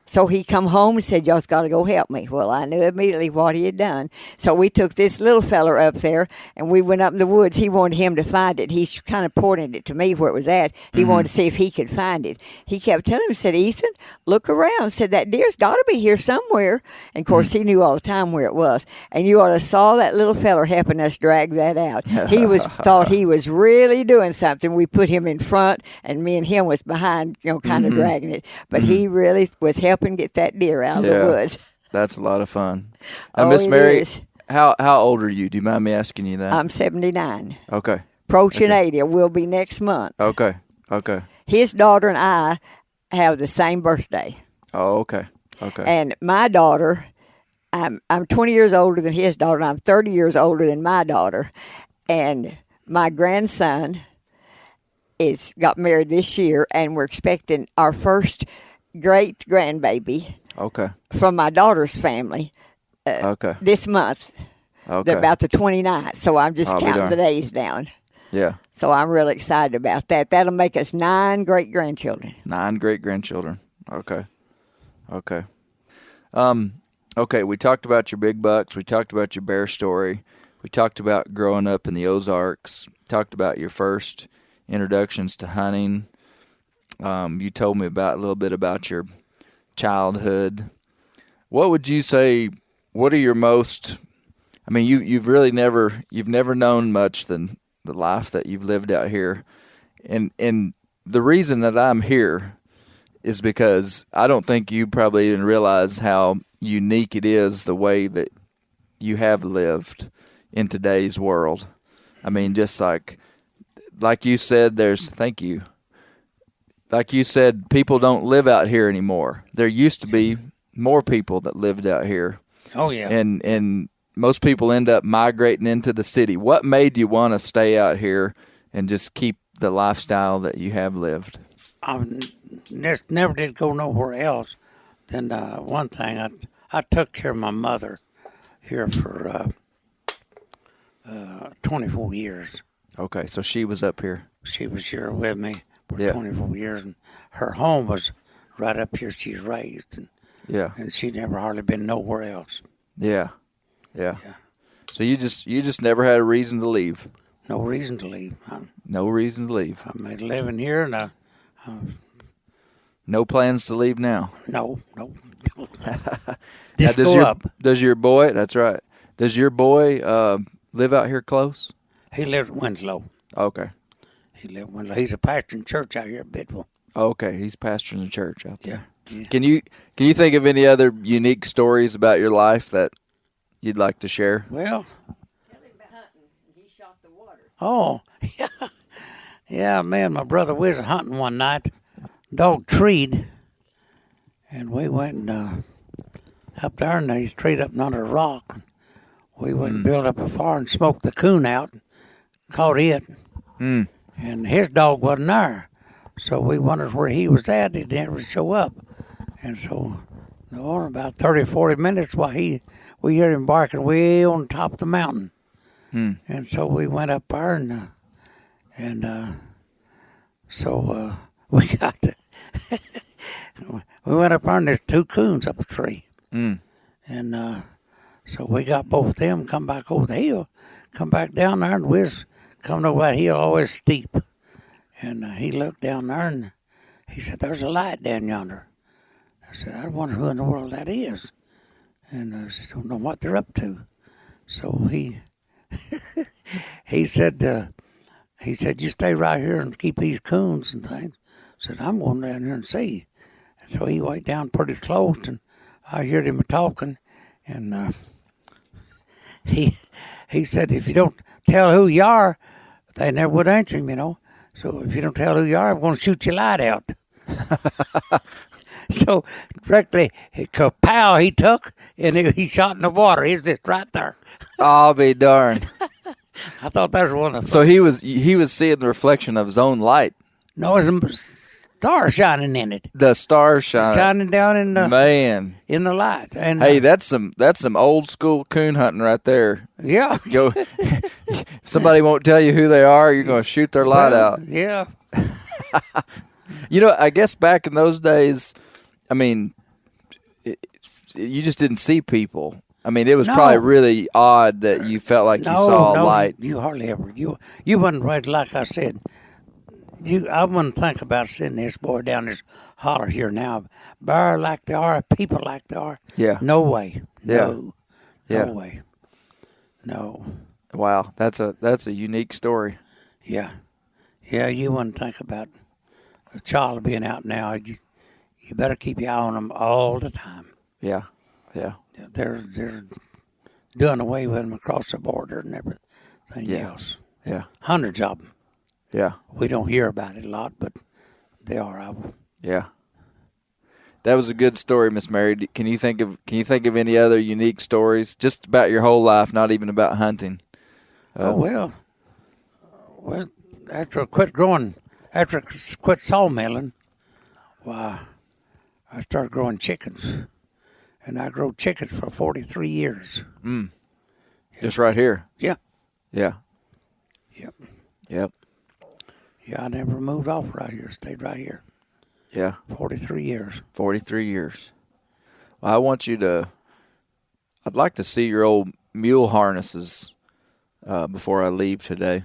So he come home and said, y'all's got to go help me. Well, I knew immediately what he had done. So we took this little feller up there, and we went up in the woods. He wanted him to find it. He kind of pointed it to me where it was at. He wanted to see if he could find it. He kept telling him, said, Ethan, look around. Said, that deer's got to be here somewhere. And, of course, he knew all the time where it was. And you ought to saw that little feller helping us drag that out. He thought he was really doing something. We put him in front, and me and him was behind, kind of dragging it. But he really was helping get that deer out of the woods. That's a lot of fun. Now, Miss Mary, how old are you? Do you mind me asking you that? I'm 79. Okay. Approaching 80. Will be next month. Okay. His daughter and I have the same birthday. Oh, okay. And my daughter, I'm 20 years older than his daughter, and I'm 30 years older than my daughter. And my grandson got married this year, and we're expecting our first great grandbaby. Okay. From my daughter's family. This month. Okay. About the 29th. So I'm just counting the days down. Yeah. So I'm really excited about that. That'll make us 9 great grandchildren. 9 great grandchildren. Okay. Okay. We talked about your big bucks. We talked about your bear story. We talked about growing up in the Ozarks. Talked about your first introductions to hunting. You told me a little bit about your childhood. What would you say? What are your most? I mean, you've never known much than the life that you've lived out here, and the reason that I'm here is because I don't think you probably even realize how unique it is the way that you have lived in today's world. I mean, just like you said, thank you. Like you said, people don't live out here anymore. There used to be more people that lived out here. Oh, yeah. And most people end up migrating into the city. What made you want to stay out here and just keep the lifestyle that you have lived? I just never did go nowhere else. Then one thing, I took care of my mother here for 24 years. Okay, so she was up here. She was here with me for 24 years, and her home was right up here. She's raised, and she never hardly been nowhere else. Yeah. So you just never had a reason to leave. No reason to leave. No reason to leave. I made a living here, and no plans to leave now. No. Just go up. Does your boy? That's right. Does your boy live out here close? He lives at Winslow. Okay. He lived in Winslow. He's a pastor in church out here at Bidwell. Okay, he's pastoring the church out there. Yeah. Can you think of any other unique stories about your life that you'd like to share? Well, Tell him about hunting. He shot the water. Oh, yeah. Me and my brother, we was hunting one night. Dog treed, and we went up there, and he treed up under a rock. We went and built up a fire and smoked the coon out, and caught it. And his dog wasn't there. So we wondered where he was at. He didn't ever show up. And so, about 30, 40 minutes while we heard him barking way on top of the mountain. And so we went up there, and so we got we went up there, and there's 2 coons up a tree. And so we got both of them, come back over the hill, come back down there, and we was coming over that hill, always steep. And he looked down there, and he said, "There's a light down yonder." I said, "I wonder who in the world that is." And I said, "Don't know what they're up to." So he said, "You stay right here and keep these coons and things." I said, "I'm going down here and see." And so he went down pretty close, and I heard him talking, and he said, "If you don't tell who you are," they never would answer him, So if you don't tell who you are, I'm going to shoot your light out. So directly, kapow, he took, and he shot in the water. He was just right there. I'll be darned. I thought that was one of the So he was seeing the reflection of his own light. No, it was a star shining in it. The stars shining down in the in the light. And hey, that's some old school coon hunting right there. Yeah. Go. If somebody won't tell you who they are, you're going to shoot their light out. Yeah. I guess back in those days, I mean, you just didn't see people. I mean, it was No. probably really odd that you felt like you saw a light. You hardly ever. You wouldn't right, like I said. I wouldn't think about sending this boy down this holler here now. Bear like they are, people like they are. Yeah. No way. Yeah. No. Yeah. No way. No. Wow, that's a unique story. Yeah. Yeah, you wouldn't think about a child being out now. You better keep your eye on them all the time. Yeah, yeah, They're doing away with them across the border and everything else. yeah, Hundreds of them. yeah, We don't hear about it a lot, but they are. yeah. That was a good story, Miss Mary. Can you think of any other unique stories, just about your whole life, not even about hunting? Well, after I quit sawmilling, I started growing chickens, and I grew chickens for 43 years. Just right here. Yeah. Yeah. Yep. Yep. Yeah, I never moved off right here. Stayed right here. Yeah. 43 years. 43 years. Well, I'd like to see your old mule harnesses before I leave today.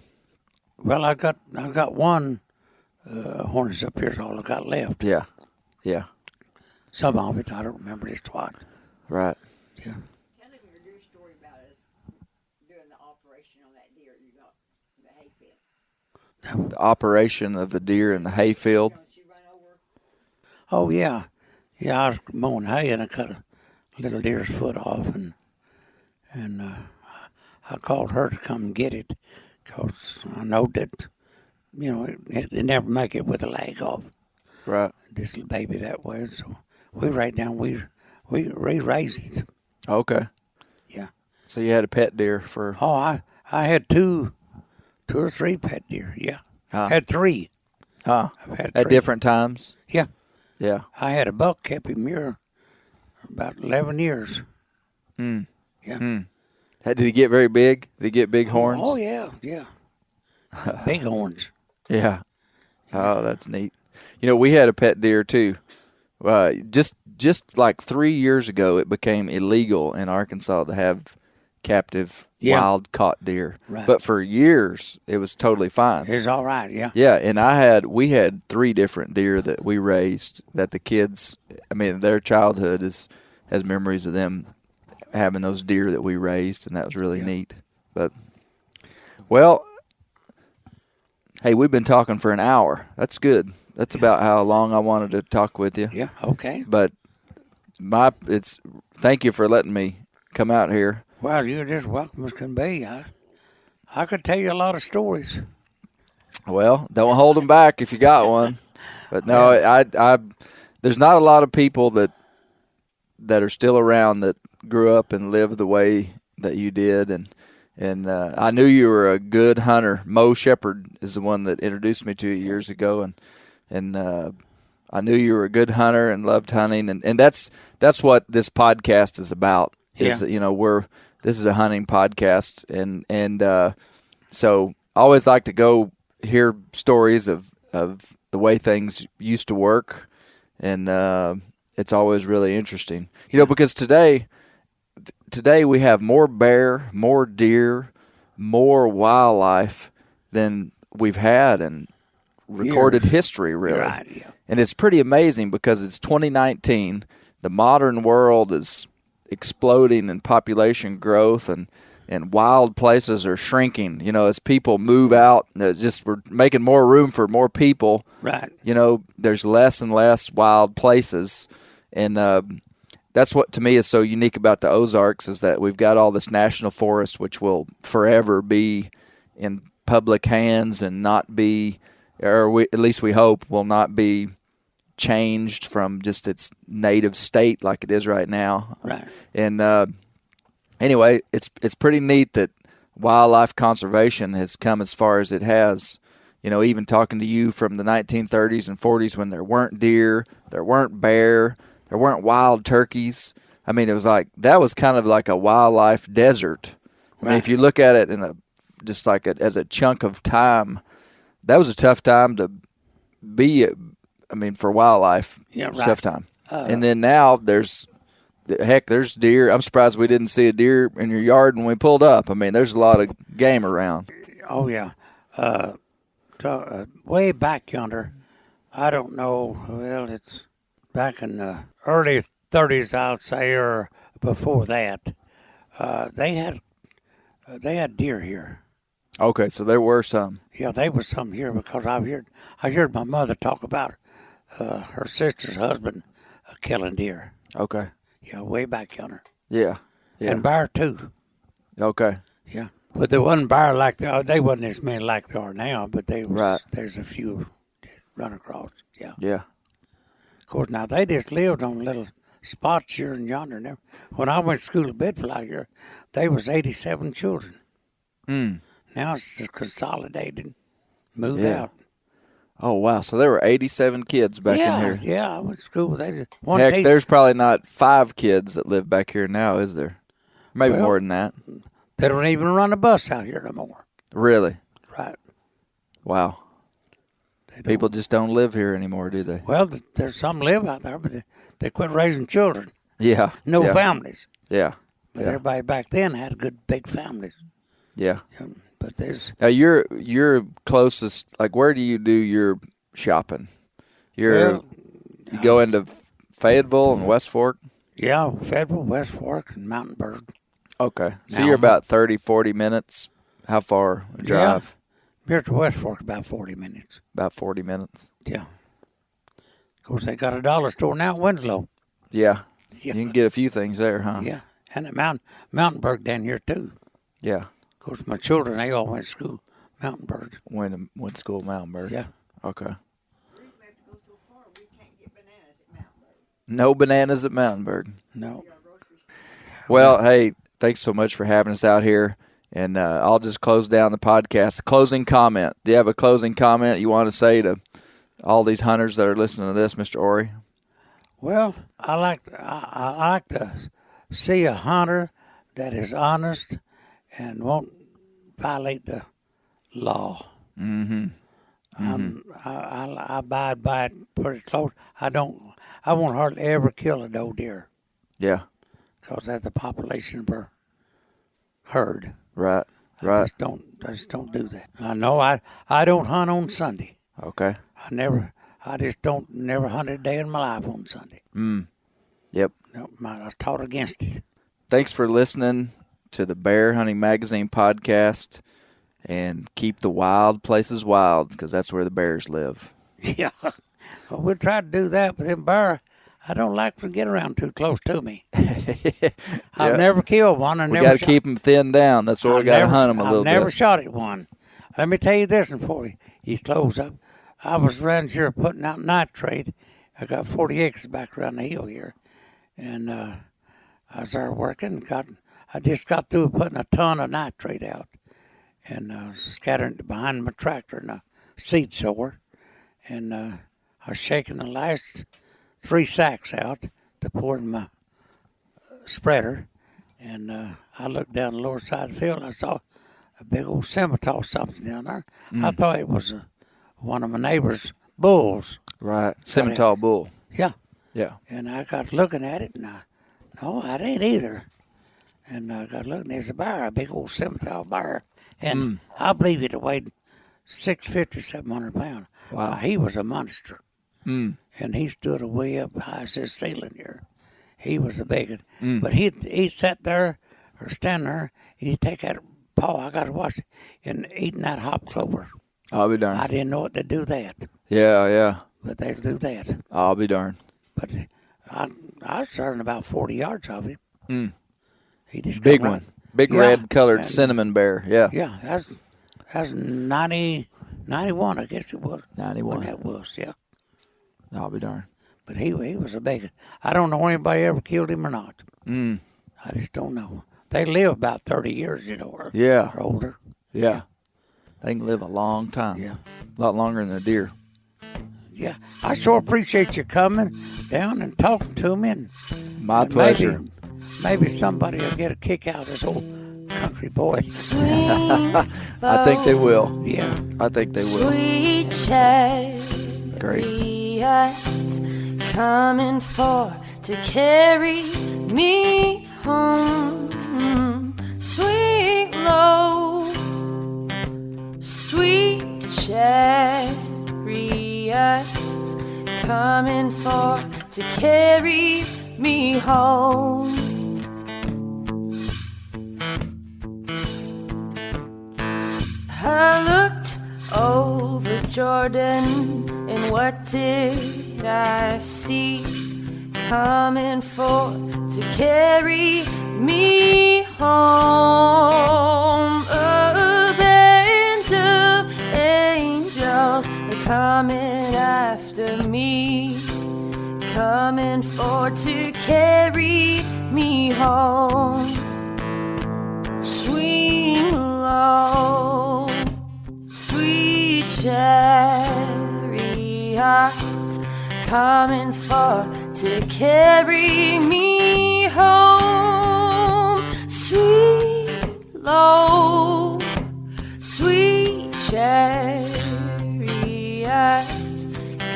Well, I got one harness up here. Is all I got left. Yeah. Yeah. Some of it I don't remember just what. Right. Yeah. Tell him your dear story about us doing the operation on that deer you got in the hayfield. The operation of the deer in the hayfield. She run over. Oh yeah, yeah. I was mowing hay and I cut a little deer's foot off, and I called her to come get it because I know that it never make it with a leg off. Right. This little baby that way, so we right down we raised it. Okay. Yeah. So you had a pet deer for... Oh, I had two or three pet deer. Yeah. Had three. Huh. I've had At three. different times? Yeah. Yeah. I had a buck kept him here about 11 years. Yeah. Did he get very big? Did he get big horns? Oh yeah. Big horns. Yeah. Oh, that's neat. We had a pet deer too. Just like 3 years ago, it became illegal in Arkansas to have captive wild caught deer. Right. But for years, it was totally fine. It's all right. Yeah. Yeah, and we had 3 different deer that we raised that the kids, their childhood has memories of them having those deer that we raised, and that was really neat. But, well, hey, we've been talking for an hour. That's good. That's about how long I wanted to talk with you. Yeah. Okay. But thank you for letting me come out here. Well, you're just welcome as can be. I could tell you a lot of stories. Well, don't hold them back if you got one. But no, I there's not a lot of people that are still around that grew up and lived the way that you did, and I knew you were a good hunter. Mo Shepherd is the one that introduced me to you years ago, and I knew you were a good hunter and loved hunting, and that's what this podcast is about. Is this is a hunting podcast, and so I always like to go hear stories of the way things used to work, and it's always really interesting. Because today we have more bear, more deer, more wildlife than we've had in recorded history, really. Right, yeah. And it's pretty amazing because it's 2019. The modern world is exploding in population growth, and wild places are shrinking. As people move out, we're making more room for more people. Right. There's less and less wild places, and that's what to me is so unique about the Ozarks, is that we've got all this national forest, which will forever be in public hands and not be, at least we hope, will not be changed from just its native state like it is right now. Right. And anyway, it's pretty neat that wildlife conservation has come as far as it has. Even talking to you from the 1930s and 40s when there weren't deer, there weren't bear, there weren't wild turkeys. It was like that was kind of like a wildlife desert. If you look at it as a chunk of time, that was a tough time to be. For wildlife, Yeah, it's a right. tough time. And then now there's heck, there's deer. I'm surprised we didn't see a deer in your yard when we pulled up. I mean, there's a lot of game around. Oh, yeah. Way back yonder, I don't know. Well, it's back in the early 30s, I'll say, or before that. They had deer here. Okay, so there were some. Yeah, there was some here because I heard my mother talk about her sister's husband killing deer. Okay. Yeah, way back yonder. Yeah. And bear too. Okay. Yeah, but there wasn't bear like they wasn't as many like they are now. But they was, right. There's a few that run across. Yeah. Yeah. Of course, now they just lived on little spots here and yonder. Now, when I went to school at Bedford out here, they was 87 children. Now it's just consolidated, moved out. Oh, wow. So there were 87 kids back in here. Yeah, I went to school with 80. Heck, there's probably not 5 kids that live back here now, is there? Maybe more than that. They don't even run a bus out here no more. Really? Right. Wow. People just don't live here anymore, do they? Well, there's some live out there, but they quit raising children. Yeah. No families. Yeah. But everybody back then had good big families. Yeah. But there's now your closest, like, where do you do your shopping? You go into Fayetteville and West Fork? Yeah, Fayetteville, West Fork, and Mountainburg. Okay. So you're about 30, 40 minutes. How far a drive? Here to West Fork, about 40 minutes. About 40 minutes. Yeah. Of course, they got a dollar store now at Winslow. Yeah. You can get a few things there, huh? Yeah. And at Mountainburg down here, too. Yeah. Of course, my children, they all went to school, Mountainburg. Went to school at Mountainburg. Yeah. Okay. We have to go so far we can't get bananas at Mountainburg. No bananas at Mountainburg. No. Well, hey, thanks so much for having us out here. And I'll just close down the podcast. Closing comment. Do you have a closing comment you want to say to all these hunters that are listening to this, Mr. Ori? Well, I like to see a hunter that is honest and won't violate the law. Mm-hmm. I abide by it pretty close. I won't hardly ever kill a doe deer. Yeah. Because that's the population of our herd. Right. I just don't do that. I know I don't hunt on Sunday. Okay. I just don't never hunt a day in my life on Sunday. Yep. No, I was taught against it. Thanks for listening to the Bear Hunting Magazine podcast, and keep the wild places wild, because that's where the bears live. Yeah. Well, we'll try to do that, but them bear, I don't like to get around too close to me. I've never killed one. We got to keep them thinned down. That's why we got to hunt them a little bit. I've never shot at one. Let me tell you this before you close up. I was around here putting out nitrate. I got 40 acres back around the hill here. And I was there working. I just got through putting a ton of nitrate out. And scattering it behind my tractor in a seed sower. And I was shaking the last 3 sacks out to pour in my spreader. And I looked down the lower side of the field and I saw a big old scimitar something down there. I thought it was one of my neighbor's bulls. Right. Scimitar bull. Yeah. Yeah. And I got looking at it, and no, it ain't either. And I got looking, there's a bear, a big old scimitar bear. And I believe it weighed 650, 700 pounds. Wow. He was a monster. And he stood way up high as this ceiling here. He was a big one. But he sat there, or stand there, and he'd take that paw, I got to watch it, and eating that hop clover. I'll be darned. I didn't know it to do that. Yeah. But they do that. I'll be darned. But I was starting about 40 yards of him. He just Big come one. right. Big red colored cinnamon bear. Yeah. Yeah, that's 91, I guess it was. 91. When that was, yeah. I'll be darned. But he was a big one. I don't know anybody ever killed him or not. I just don't know. They live about 30 years, or older. Yeah. They can live a long time. Yeah. A lot longer than a deer. Yeah. I sure appreciate you coming down and talking to me. And My pleasure. Maybe somebody will get a kick out of this old country boy. I think they will. Yeah. I think they will. Sweet cherry Great. coming for to carry me home. Sweet low, sweet chariots coming for to carry me home. I looked over Jordan, and what did I see? Coming for to carry me home. A band of angels are coming after me, coming for to carry me home. Swing low, sweet chariot, coming for to carry me home. Sweet low, sweet chariot,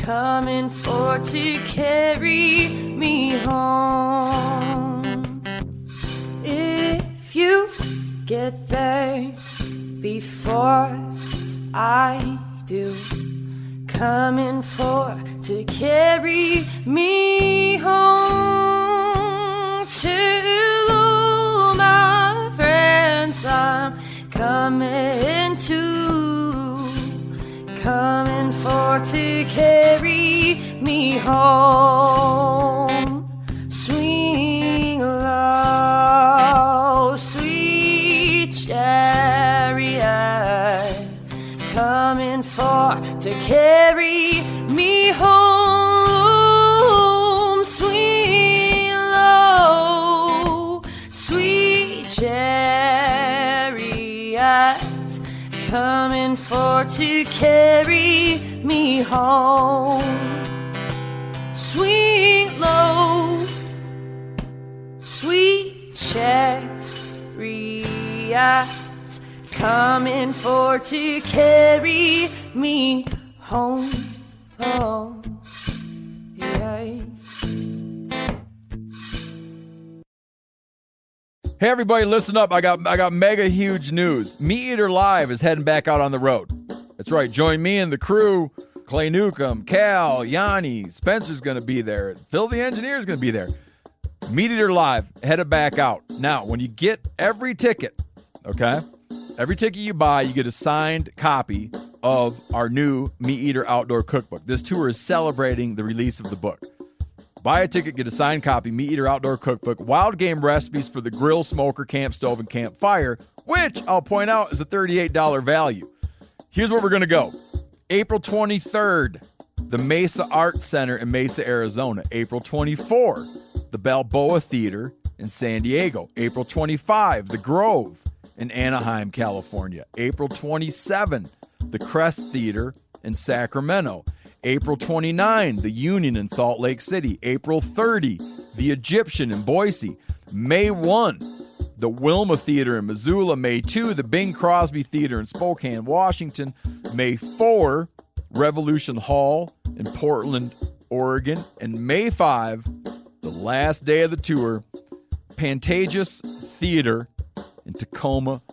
coming for to carry me home. If you get there before I do, coming for to carry me home. To all my friends I'm coming to, coming for to carry me home. Swing low, sweet chariot, coming for to carry me home. Sweet low, sweet chariot, coming for to carry me home. Sweet low, sweet chariot, coming for to carry me home. Oh, yeah. Hey everybody, listen up. I got mega huge news. Meat Eater Live is heading back out on the road. That's right. Join me and the crew. Clay Newcomb, Cal, Yanni, Spencer's going to be there. Phil the engineer is going to be there. Meat Eater Live headed back out. Now, when you get every ticket, okay, every ticket you buy, you get a signed copy of our new Meat Eater Outdoor Cookbook. This tour is celebrating the release of the book. Buy a ticket, get a signed copy, Meat Eater Outdoor Cookbook, wild game recipes for the grill, smoker, camp stove, and campfire, which I'll point out is a $38 value. Here's where we're going to go. April 23rd, the Mesa Arts Center in Mesa, Arizona. April 24, the Balboa Theater in San Diego. April 25, the Grove in Anaheim, California. April 27, the Crest Theater in Sacramento. April 29, the Union in Salt Lake City. April 30, the Egyptian in Boise. May 1, the Wilma Theater in Missoula. May 2, the Bing Crosby Theater in Spokane, Washington. May 4, Revolution Hall in Portland, Oregon. And May 5, the last day of the tour, Pantages Theater in Tacoma,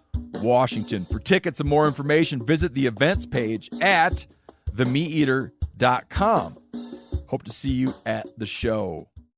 Washington. For tickets and more information, visit the events page at themeateater.com. Hope to see you at the show.